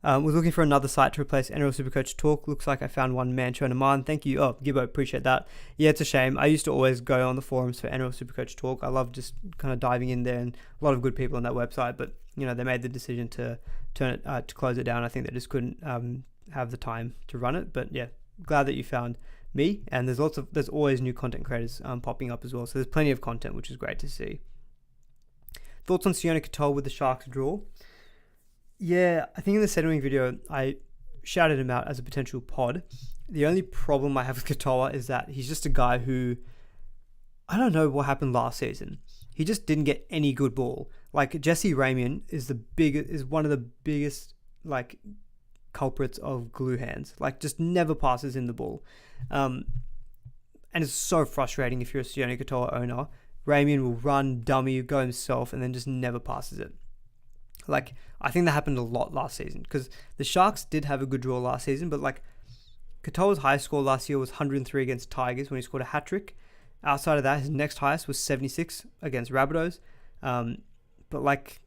We're looking for another site to replace NRL SuperCoach Talk. Looks like I found one, Mancho and Aman. Thank you. Oh, Gibbo, appreciate that. Yeah, it's a shame. I used to always go on the forums for NRL SuperCoach Talk. I love just kind of diving in there, and a lot of good people on that website. But they made the decision to turn it to close it down. I think they just couldn't have the time to run it. But yeah, glad that you found me. And there's always new content creators popping up as well. So there's plenty of content, which is great to see. Thoughts on Sione Katoa with the Sharks draw? Yeah, I think in the centering video, I shouted him out as a potential pod. The only problem I have with Katoa is that he's just a guy who, I don't know what happened last season. He just didn't get any good ball. Like Jesse Ramian is one of the biggest like culprits of glue hands. Like just never passes in the ball. And it's so frustrating if you're a Sione Katoa owner. Ramian will run, dummy, go himself, and then just never passes it. Like, I think that happened a lot last season because the Sharks did have a good draw last season, but like Katoa's high score last year was 103 against Tigers when he scored a hat-trick. Outside of that, his next highest was 76 against Rabbitohs. But like,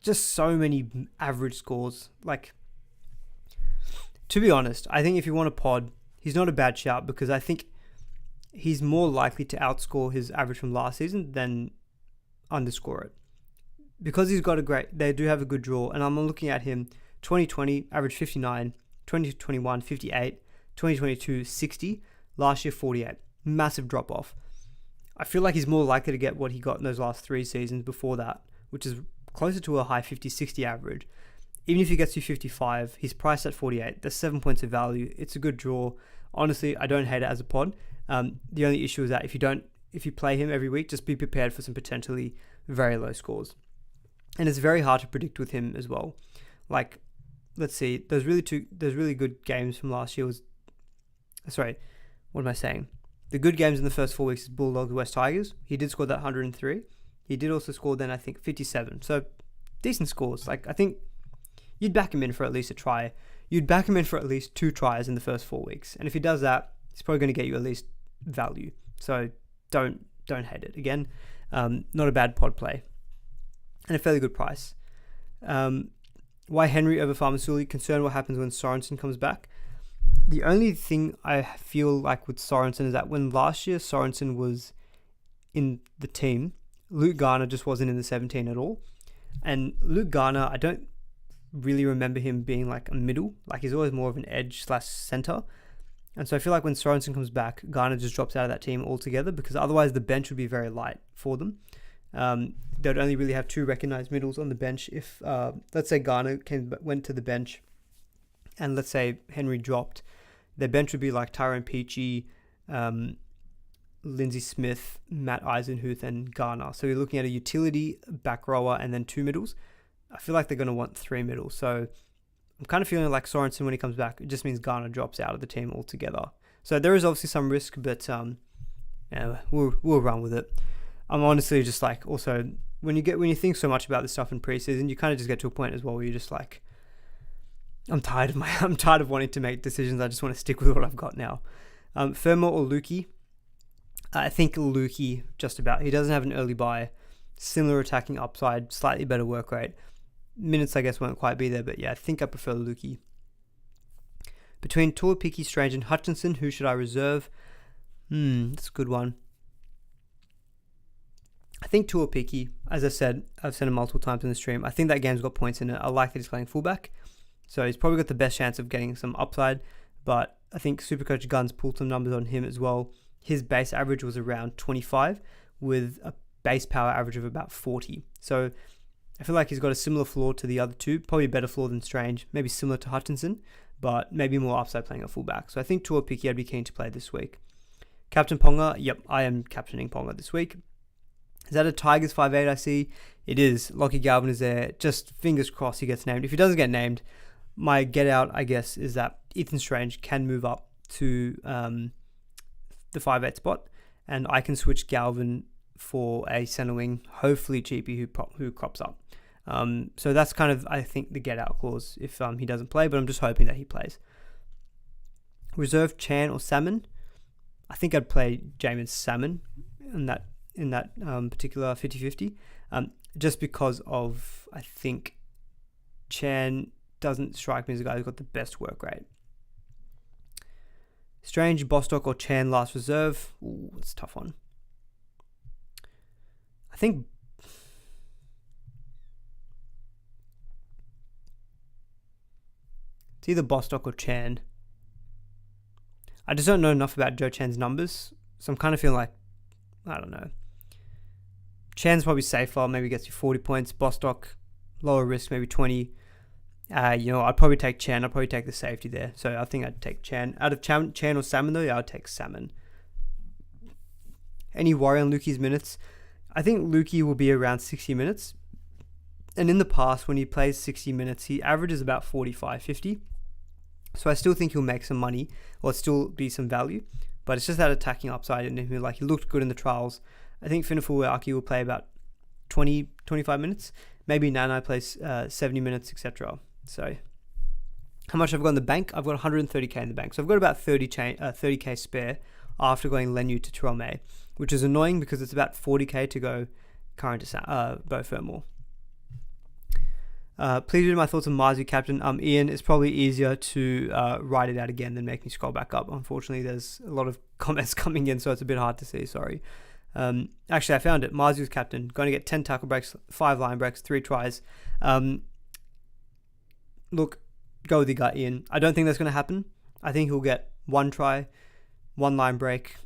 just so many average scores. Like, to be honest, I think if you want a pod, he's not a bad shout because I think he's more likely to outscore his average from last season than underscore it. Because they do have a good draw, and I'm looking at him, 2020, average 59, 2021, 58, 2022, 60, last year, 48. Massive drop off. I feel like he's more likely to get what he got in those last 3 seasons before that, which is closer to a high 50, 60 average. Even if he gets to 55, he's priced at 48. There's 7 points of value. It's a good draw. Honestly, I don't hate it as a pod. The only issue is that if you play him every week, just be prepared for some potentially very low scores. And it's very hard to predict with him as well. Like, let's see, there's really good games from last year. What am I saying? The good games in the first 4 weeks is Bulldogs, West Tigers. He did score that 103. He did also score then, I think, 57. So, decent scores. Like, I think you'd back him in for at least a try. You'd back him in for at least 2 tries in the first 4 weeks. And if he does that, he's probably going to get you at least value. So, don't hate it. Again, not a bad pod play. And a fairly good price. Why Henry over Farmasuli? Concerned what happens when Sorensen comes back. The only thing I feel like with Sorensen is that when last year Sorensen was in the team, Luke Garner just wasn't in the 17 at all. And Luke Garner, I don't really remember him being like a middle. Like he's always more of an edge /center. And so I feel like when Sorensen comes back, Garner just drops out of that team altogether, because otherwise the bench would be very light for them. They'd only really have 2 recognized middles on the bench. If, let's say Garner went to the bench and let's say Henry dropped, their bench would be like Tyrone Peachy, Lindsay Smith, Matt Eisenhuth, and Garner. So you're looking at a utility, back rower, and then 2 middles. I feel like they're going to want 3 middles. So I'm kind of feeling like Sorensen, when he comes back, it just means Garner drops out of the team altogether. So there is obviously some risk, but we'll run with it. I'm honestly just like, also, when you think so much about this stuff in preseason, you kind of just get to a point as well where you're just like, I'm tired of wanting to make decisions. I just want to stick with what I've got now. Fermor or Lukey? I think Lukey, just about. He doesn't have an early bye, similar attacking upside, slightly better work rate. Minutes, I guess, won't quite be there, but yeah, I think I prefer Lukey. Between Tuapiki, Strange, and Hutchinson, who should I reserve? That's a good one. I think Tuapiki, as I said, I've said it multiple times in the stream, I think that game's got points in it. I like that he's playing fullback, so he's probably got the best chance of getting some upside, but I think Supercoach Guns pulled some numbers on him as well. His base average was around 25 with a base power average of about 40. So I feel like he's got a similar floor to the other 2, probably a better floor than Strange, maybe similar to Hutchinson, but maybe more upside playing a fullback. So I think Tuapiki I'd be keen to play this week. Captain Ponga, yep, I am captaining Ponga this week. Is that a Tigers 5'8" I see? It is. Lockie Galvin is there. Just fingers crossed he gets named. If he doesn't get named, my get out, I guess, is that Ethan Strange can move up to the 5'8" spot, and I can switch Galvin for a centre wing, hopefully cheapy, who crops up. So that's kind of, I think, the get out clause if he doesn't play, but I'm just hoping that he plays. Reserve Chan or Salmon? I think I'd play Jamin Salmon in that particular 50-50, just because of, I think Chan doesn't strike me as a guy who's got the best work rate. Strange, Bostock, or Chan last reserve? Ooh, that's a tough one. I think it's either Bostock or Chan. I just don't know enough about Joe Chan's numbers, so I'm kind of feeling like, I don't know. Chan's probably safer, maybe gets you 40 points. Bostock, lower risk, maybe 20. I'd probably take Chan. I'd probably take the safety there. So I think I'd take Chan. Out of Chan or Salmon, though, yeah, I'd take Salmon. Any worry on Lukey's minutes? I think Lukey will be around 60 minutes. And in the past, when he plays 60 minutes, he averages about 45, 50. So I still think he'll make some money, or still be some value. But it's just that attacking upside in him. Like, he looked good in the trials. I think Finafuaki will play about 20, 25 minutes. Maybe Nanai plays 70 minutes, etc. So how much I've got in the bank? I've got 130k in the bank. So I've got about 30k spare after going Lenu to Trome, which is annoying because it's about 40k to go current to Beau Fermor. Please read my thoughts on Marzu captain. Ian, it's probably easier to write it out again than make me scroll back up. Unfortunately, there's a lot of comments coming in, so it's a bit hard to see. Sorry. Actually, I found it. Marzu's captain. Going to get 10 tackle breaks, 5 line breaks, 3 tries. Look, go with your gut, Ian. I don't think that's going to happen. I think he'll get 1 try, 1 line break.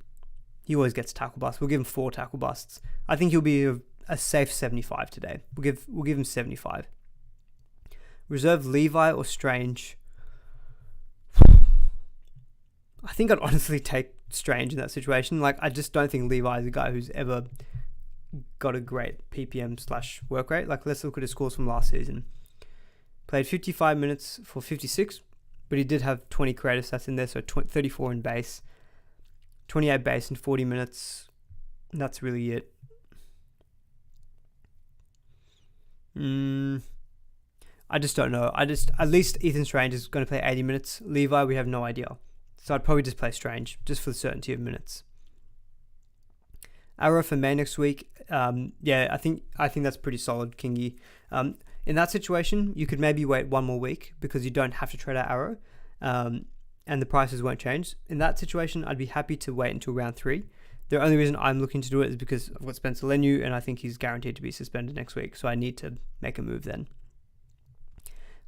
He always gets tackle busts. We'll give him 4 tackle busts. I think he'll be a safe 75 today. We'll give him 75. Reserve Levi or Strange? I think I'd honestly take Strange in that situation. Like, I just don't think Levi is a guy who's ever got a great PPM / work rate. Like, let's look at his scores from last season. Played 55 minutes for 56, but he did have 20 creative stats in there, so 34 in base, 28 base in 40 minutes. And that's really it. I just don't know. At least Ethan Strange is going to play 80 minutes. Levi, we have no idea. So I'd probably just play Strange, just for the certainty of minutes. Arrow for May next week. Yeah, I think that's pretty solid, Kingy. In that situation, you could maybe wait 1 more week because you don't have to trade out Arrow, and the prices won't change. In that situation, I'd be happy to wait until round 3. The only reason I'm looking to do it is because I've got Spencer Lenu, and I think he's guaranteed to be suspended next week, so I need to make a move then.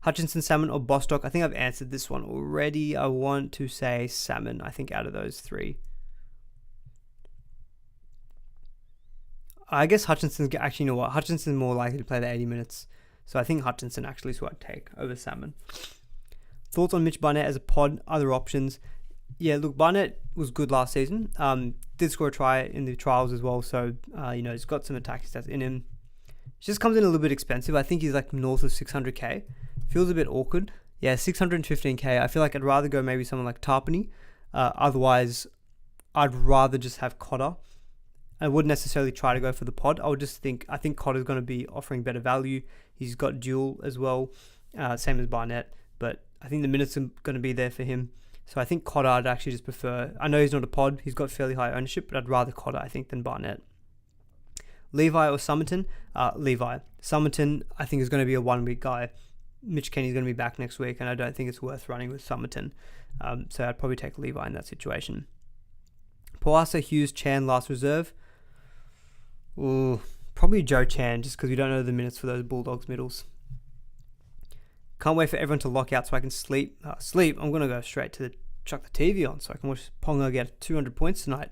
Hutchinson, Salmon, or Bostock? I think I've answered this one already. I want to say Salmon, I think, out of those three. I guess Hutchinson's actually, you know what? Hutchinson's more likely to play the 80 minutes. So I think Hutchinson actually is what I'd take over Salmon. Thoughts on Mitch Barnett as a pod? Other options? Yeah, look, Barnett was good last season. Did score a try in the trials as well. So, he's got some attacking stats in him. Just comes in a little bit expensive. I think he's like north of 600k. Feels a bit awkward. Yeah, 615k. I feel like I'd rather go maybe someone like Tarpany. Otherwise, I'd rather just have Cotter. I wouldn't necessarily try to go for the pod. I think Cotter's going to be offering better value. He's got dual as well, same as Barnett. But I think the minutes are going to be there for him. So I think Cotter I'd actually just prefer. I know he's not a pod. He's got fairly high ownership, but I'd rather Cotter, I think, than Barnett. Levi or Summerton? Levi. Summerton, I think, is going to be a 1 week guy. Mitch Kenny's going to be back next week, and I don't think it's worth running with Summerton. So I'd probably take Levi in that situation. Poasa, Hughes, Chan, last reserve. Ooh, probably Joe Chan, just because we don't know the minutes for those Bulldogs middles. Can't wait for everyone to lock out so I can sleep. I'm going to go straight to chuck the TV on so I can watch Ponga get 200 points tonight.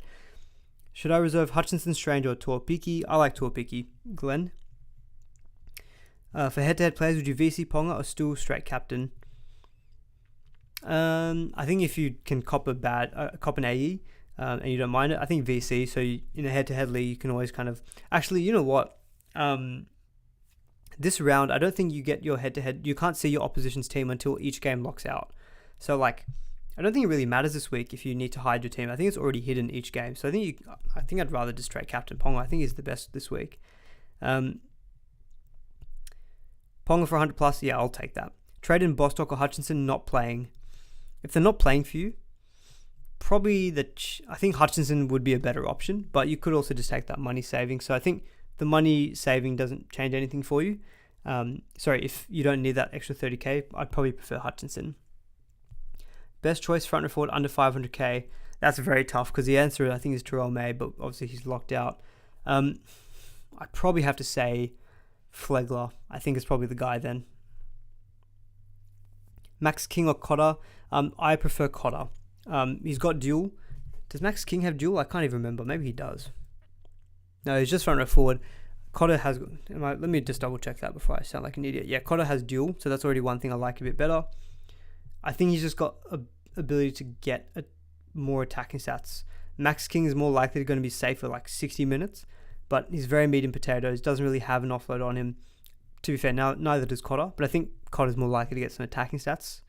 Should I reserve Hutchinson, Strange, or Tuapiki? I like Tuapiki. Glenn? For head-to-head players, would you VC Ponga or still straight captain? I think if you can cop an AE and you don't mind it, I think VC. So in a head-to-head league, you can always kind of... Actually, you know what? This round, I don't think you get your head-to-head. You can't see your opposition's team until each game locks out. So, I don't think it really matters this week if you need to hide your team. I think it's already hidden each game. So I think I'd rather just trade Captain Ponga. I think he's the best this week. Ponga for 100 plus, yeah, I'll take that. Trade in Bostock or Hutchinson not playing. If they're not playing for you, probably I think Hutchinson would be a better option, but you could also just take that money saving. So I think the money saving doesn't change anything for you. If you don't need that extra 30k, I'd probably prefer Hutchinson. Best choice front row forward under 500k. That's very tough because the answer I think is Terrell May, but obviously he's locked out. I'd probably have to say Flegler. I think it's probably the guy then. Max King or Cotter? I prefer Cotter. He's got dual. Does Max King have dual? I can't even remember. Maybe he does. No, he's just front row forward. Cotter has... Let me just double check that before I sound like an idiot. Yeah, Cotter has dual, so that's already one thing I like a bit better. I think he's just got a ability to get more attacking stats. Max King is more likely going to be safe for 60 minutes, but he's very meat and potatoes, doesn't really have an offload on him. To be fair, now neither does Cotter, but I think Cotter's more likely to get some attacking stats.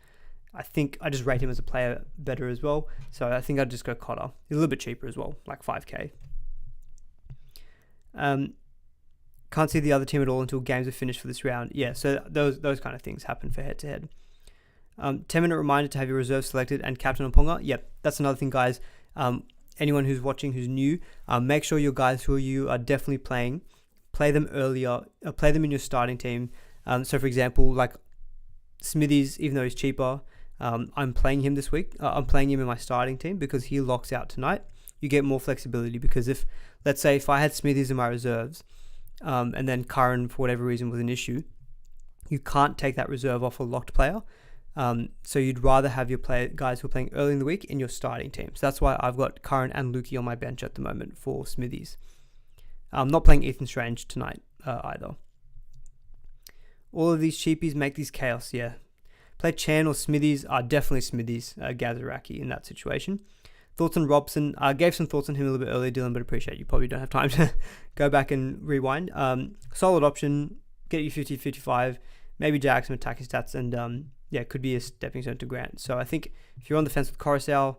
I think I just rate him as a player better as well, so I think I'd just go Cotter. He's a little bit cheaper as well, 5k. Can't see the other team at all until games are finished for this round. Yeah, so those kind of things happen for head-to-head. 10-minute reminder to have your reserve selected and captain on Ponga. Yep, that's another thing, guys. Anyone who's watching who's new, make sure your guys who you are definitely playing, play them earlier, play them in your starting team. So for example, Smithies, even though he's cheaper, I'm playing him this week. I'm playing him in my starting team because he locks out tonight. You get more flexibility because let's say if I had Smithies in my reserves, and then Curran for whatever reason was an issue, you can't take that reserve off a locked player. So you'd rather have your guys who are playing early in the week in your starting team. So that's why I've got Curran and Lukey on my bench at the moment for Smithies. I'm not playing Ethan Strange tonight either. All of these cheapies make these chaos, yeah. Play Chan or Smithies, definitely Smithies, Gazaraki in that situation. Thoughts on Robson? I gave some thoughts on him a little bit earlier, Dylan, but appreciate you probably don't have time to go back and rewind. Solid option, get you 50-55, maybe jag some attacking stats, and it could be a stepping stone to Grant. So I think if you're on the fence with Coruscant,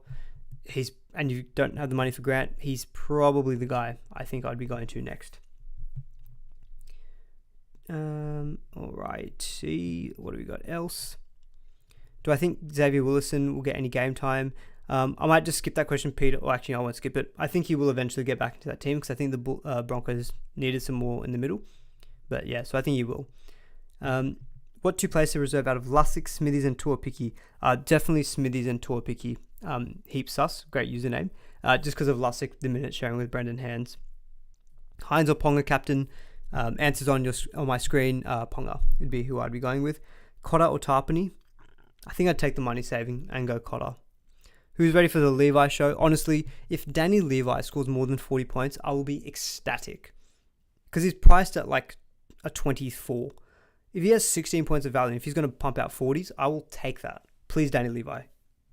and you don't have the money for Grant, he's probably the guy I think I'd be going to next. Alright, see, what do we got else? Do I think Xavier Willison will get any game time? I might just skip that question, Peter. Or actually, I won't skip it. I think he will eventually get back into that team because I think the Broncos needed some more in the middle. But yeah, so I think he will. What two players to reserve out of Lussick, Smithies, and Tuapiki? Definitely Smithies and Tuapiki. Heap sus, great username. Just because of Lussick, the minute sharing with Brendan Hands. Hines or Ponga captain? Answers on my screen. Ponga would be who I'd be going with. Cotter or Tarpany? I think I'd take the money saving and go Cotter. Who's ready for the Levi show? Honestly, if Danny Levi scores more than 40 points, I will be ecstatic. Because he's priced at like a 24. If he has 16 points of value, if he's going to pump out 40s, I will take that. Please, Danny Levi.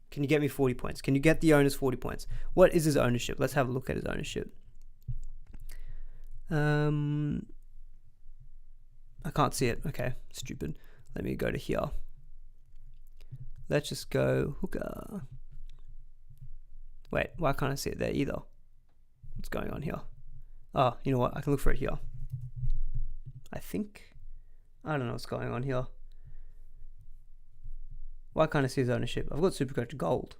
Can you get me 40 points? Can you get the owners 40 points? What is his ownership? Let's have a look at his ownership. I can't see it. Okay, stupid. Let me go to here. Let's just go hooker. Wait, why can't I see it there either? What's going on here? Oh, you know what? I can look for it here. I think. I don't know what's going on here. Why can't I see his ownership? I've got SuperCoach Gold.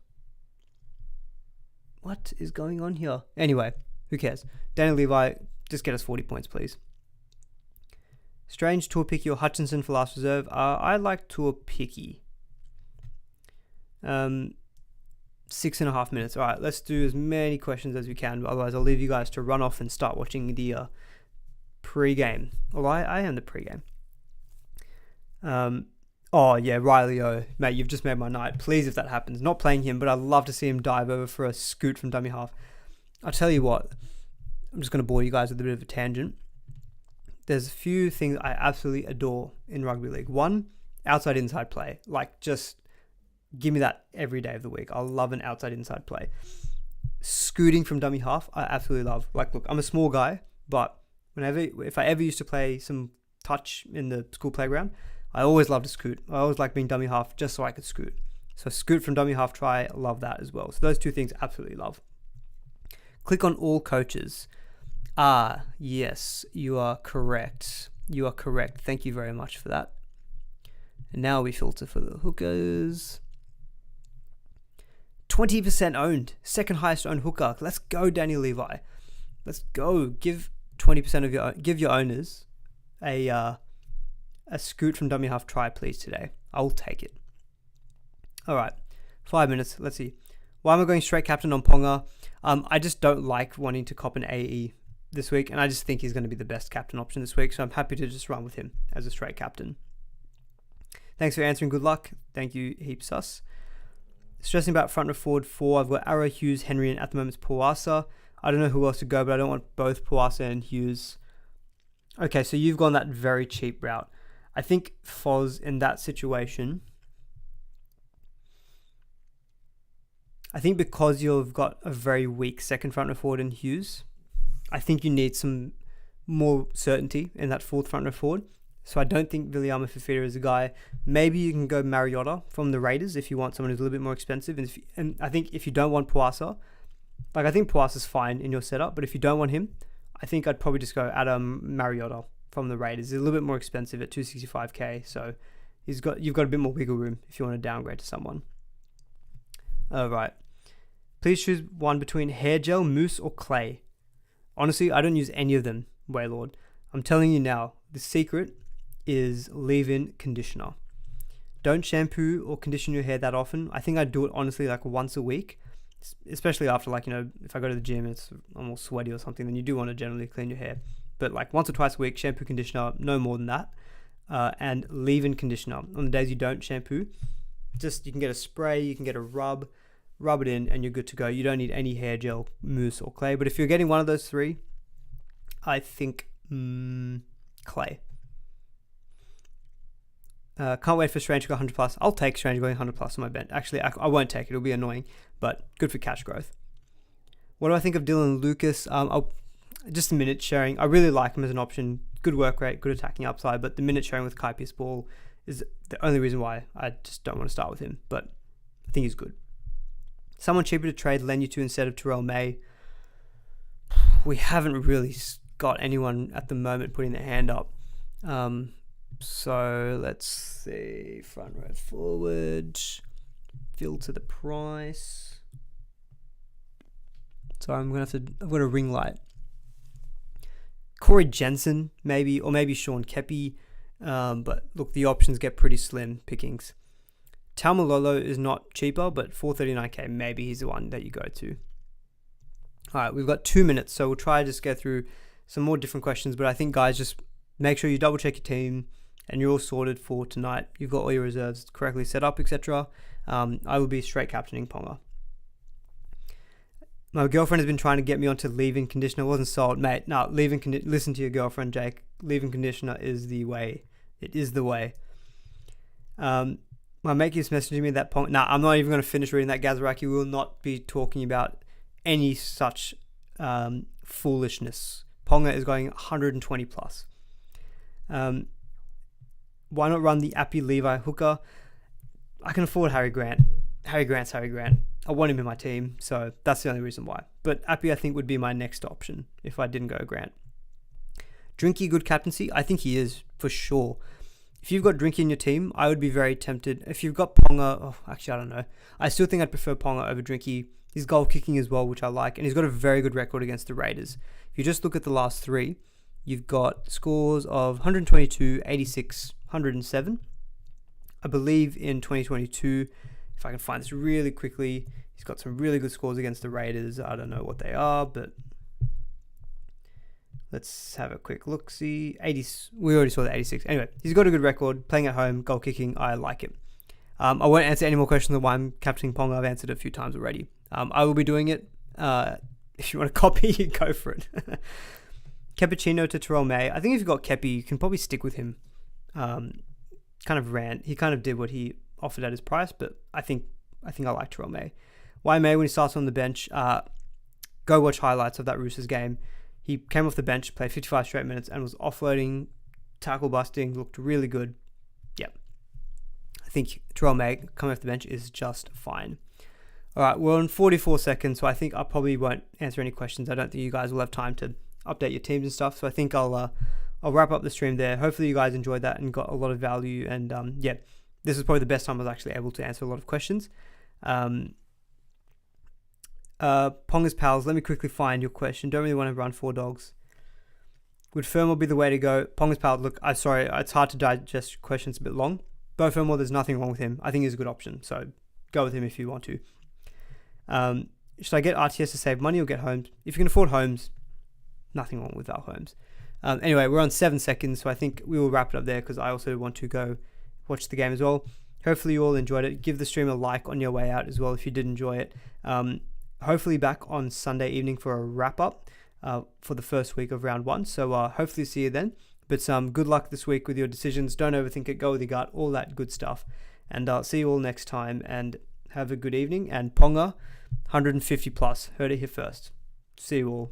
What is going on here? Anyway, who cares? Danny Levi, just get us 40 points, please. Strange, Tour Picky or Hutchinson for last reserve. I like Tour Picky. 6.5 minutes. All right, let's do as many questions as we can. Otherwise, I'll leave you guys to run off and start watching the pre-game. Well, I am the pre-game. Oh, yeah, Riley O. Mate, you've just made my night. Please, if that happens. Not playing him, but I'd love to see him dive over for a scoot from dummy half. I'll tell you what. I'm just going to bore you guys with a bit of a tangent. There's a few things I absolutely adore in rugby league. One, outside-inside play. Like, just give me that every day of the week. I love an outside-inside play. Scooting from dummy half, I absolutely love. Like, look, I'm a small guy, but if I ever used to play some touch in the school playground, I always loved to scoot. I always liked being dummy half just so I could scoot. So scoot from dummy half try, love that as well. So those two things, absolutely love. Click on all coaches. Yes, you are correct. You are correct. Thank you very much for that. And now we filter for the hookers. 20% owned. Second highest owned hooker. Let's go, Danny Levi. Let's go. Give 20% of give your owners a scoot from dummy half try, please, today. I'll take it. All right. 5 minutes. Let's see. Why am I going straight captain on Ponga? I just don't like wanting to cop an AE this week, and I just think he's going to be the best captain option this week, so I'm happy to just run with him as a straight captain. Thanks for answering. Good luck. Thank you, heaps sus. Stressing about front row forward 4. I've got Arrow, Hughes, Henry, and at the moment it's Powasa. I don't know who else to go, but I don't want both Powasa and Hughes. Okay, so you've gone that very cheap route. I think Foz in that situation, I think because you've got a very weak second front row forward in Hughes, I think you need some more certainty in that fourth front row forward. So I don't think Viliama Fafita is a guy. Maybe you can go Mariota from the Raiders if you want someone who's a little bit more expensive. And I think if you don't want Powasa, like I think Poasa's fine in your setup, but if you don't want him, I think I'd probably just go Adam Mariota from the Raiders. He's a little bit more expensive at 265k, so you've got a bit more wiggle room if you want to downgrade to someone. All right. Please choose one between hair gel, mousse, or clay. Honestly, I don't use any of them, Waylord. I'm telling you now, the secret is leave-in conditioner. Don't shampoo or condition your hair that often. I think I do it honestly like once a week, especially after like, if I go to the gym and I'm all sweaty or something, then you do want to generally clean your hair. But like once or twice a week, shampoo, conditioner, no more than that. And leave-in conditioner. On the days you don't shampoo, you can get a spray, you can get a rub it in, and you're good to go. You don't need any hair gel, mousse, or clay. But if you're getting one of those three, I think clay. Can't wait for Strange to go 100 plus. I'll take Strange going 100 plus on my bench. Actually, I won't take it. It'll be annoying, but good for cash growth. What do I think of Dylan Lucas? Just a minute sharing. I really like him as an option. Good work rate, good attacking upside, but the minute sharing with Kaipius Ball is the only reason why I just don't want to start with him, but I think he's good. Someone cheaper to trade Lenu to instead of Terrell May. We haven't really got anyone at the moment putting their hand up. So let's see. Front row forward. Filter the price. So I've got a ring light. Corey Jensen, maybe, or maybe Sean Kepi. But look, the options get pretty slim pickings. Taumalolo is not cheaper, but 439k, maybe he's the one that you go to. All right, we've got 2 minutes, so we'll try to just go through some more different questions. But I think, guys, just make sure you double check your team and you're all sorted for tonight, you've got all your reserves correctly set up, etc., I will be straight captaining Ponga. My girlfriend has been trying to get me onto leave-in conditioner. Wasn't sold, mate. No, listen to your girlfriend, Jake. Leave-in conditioner is the way. It is the way. My mate keeps messaging me that Ponga. Nah, I'm not even going to finish reading that, Gazaraki. We will not be talking about any such foolishness. Ponga is going 120 plus. Why not run the Appy Levi hooker? I can afford Harry Grant. Harry Grant's Harry Grant. I want him in my team, so that's the only reason why. But Appy, I think, would be my next option if I didn't go Grant. Drinky, good captaincy? I think he is, for sure. If you've got Drinky in your team, I would be very tempted. If you've got Ponga, actually, I don't know. I still think I'd prefer Ponga over Drinky. He's goal kicking as well, which I like, and he's got a very good record against the Raiders. If you just look at the last three, you've got scores of 122, 86, 107. I believe in 2022, if I can find this really quickly, he's got some really good scores against the Raiders. I don't know what they are, but let's have a quick look. See, 80. We already saw the 86. Anyway, he's got a good record, playing at home, goal kicking. I like it. I won't answer any more questions on why I'm captaining Ponga. I've answered it a few times already. I will be doing it. If you want to copy, you go for it. Cappuccino to Terrell May. I think if you've got Kepi, you can probably stick with him. Kind of ran. He kind of did what he offered at his price, but I think I like Terrell May. Why May when he starts on the bench? Go watch highlights of that Roosters game. He came off the bench, played 55 straight minutes, and was offloading, tackle busting, looked really good. Yeah, I think Terrell May coming off the bench is just fine. All right, we're on 44 seconds, so I think I probably won't answer any questions. I don't think you guys will have time to update your teams and stuff, so I think I'll wrap up the stream there. Hopefully you guys enjoyed that and got a lot of value, and yeah, this is probably the best time I was actually able to answer a lot of questions. Ponga's pals, let me quickly find your question. Don't really want to run 4 dogs. Would Fermor be the way to go? Ponga's pals, look, I'm sorry, it's hard to digest questions a bit long. Bo Fermor, there's nothing wrong with him. I think he's a good option, so go with him if you want to. Should I get RTS to save money or get Holmes? If you can afford Holmes, nothing wrong with Val Holmes. Anyway, we're on 7 seconds, so I think we will wrap it up there because I also want to go watch the game as well. Hopefully you all enjoyed it. Give the stream a like on your way out as well if you did enjoy it. Hopefully back on Sunday evening for a wrap-up for the first week of round 1. So hopefully see you then. But good luck this week with your decisions. Don't overthink it. Go with your gut. All that good stuff. And I'll see you all next time. And have a good evening. And Ponga, 150 plus. Heard it here first. See you all.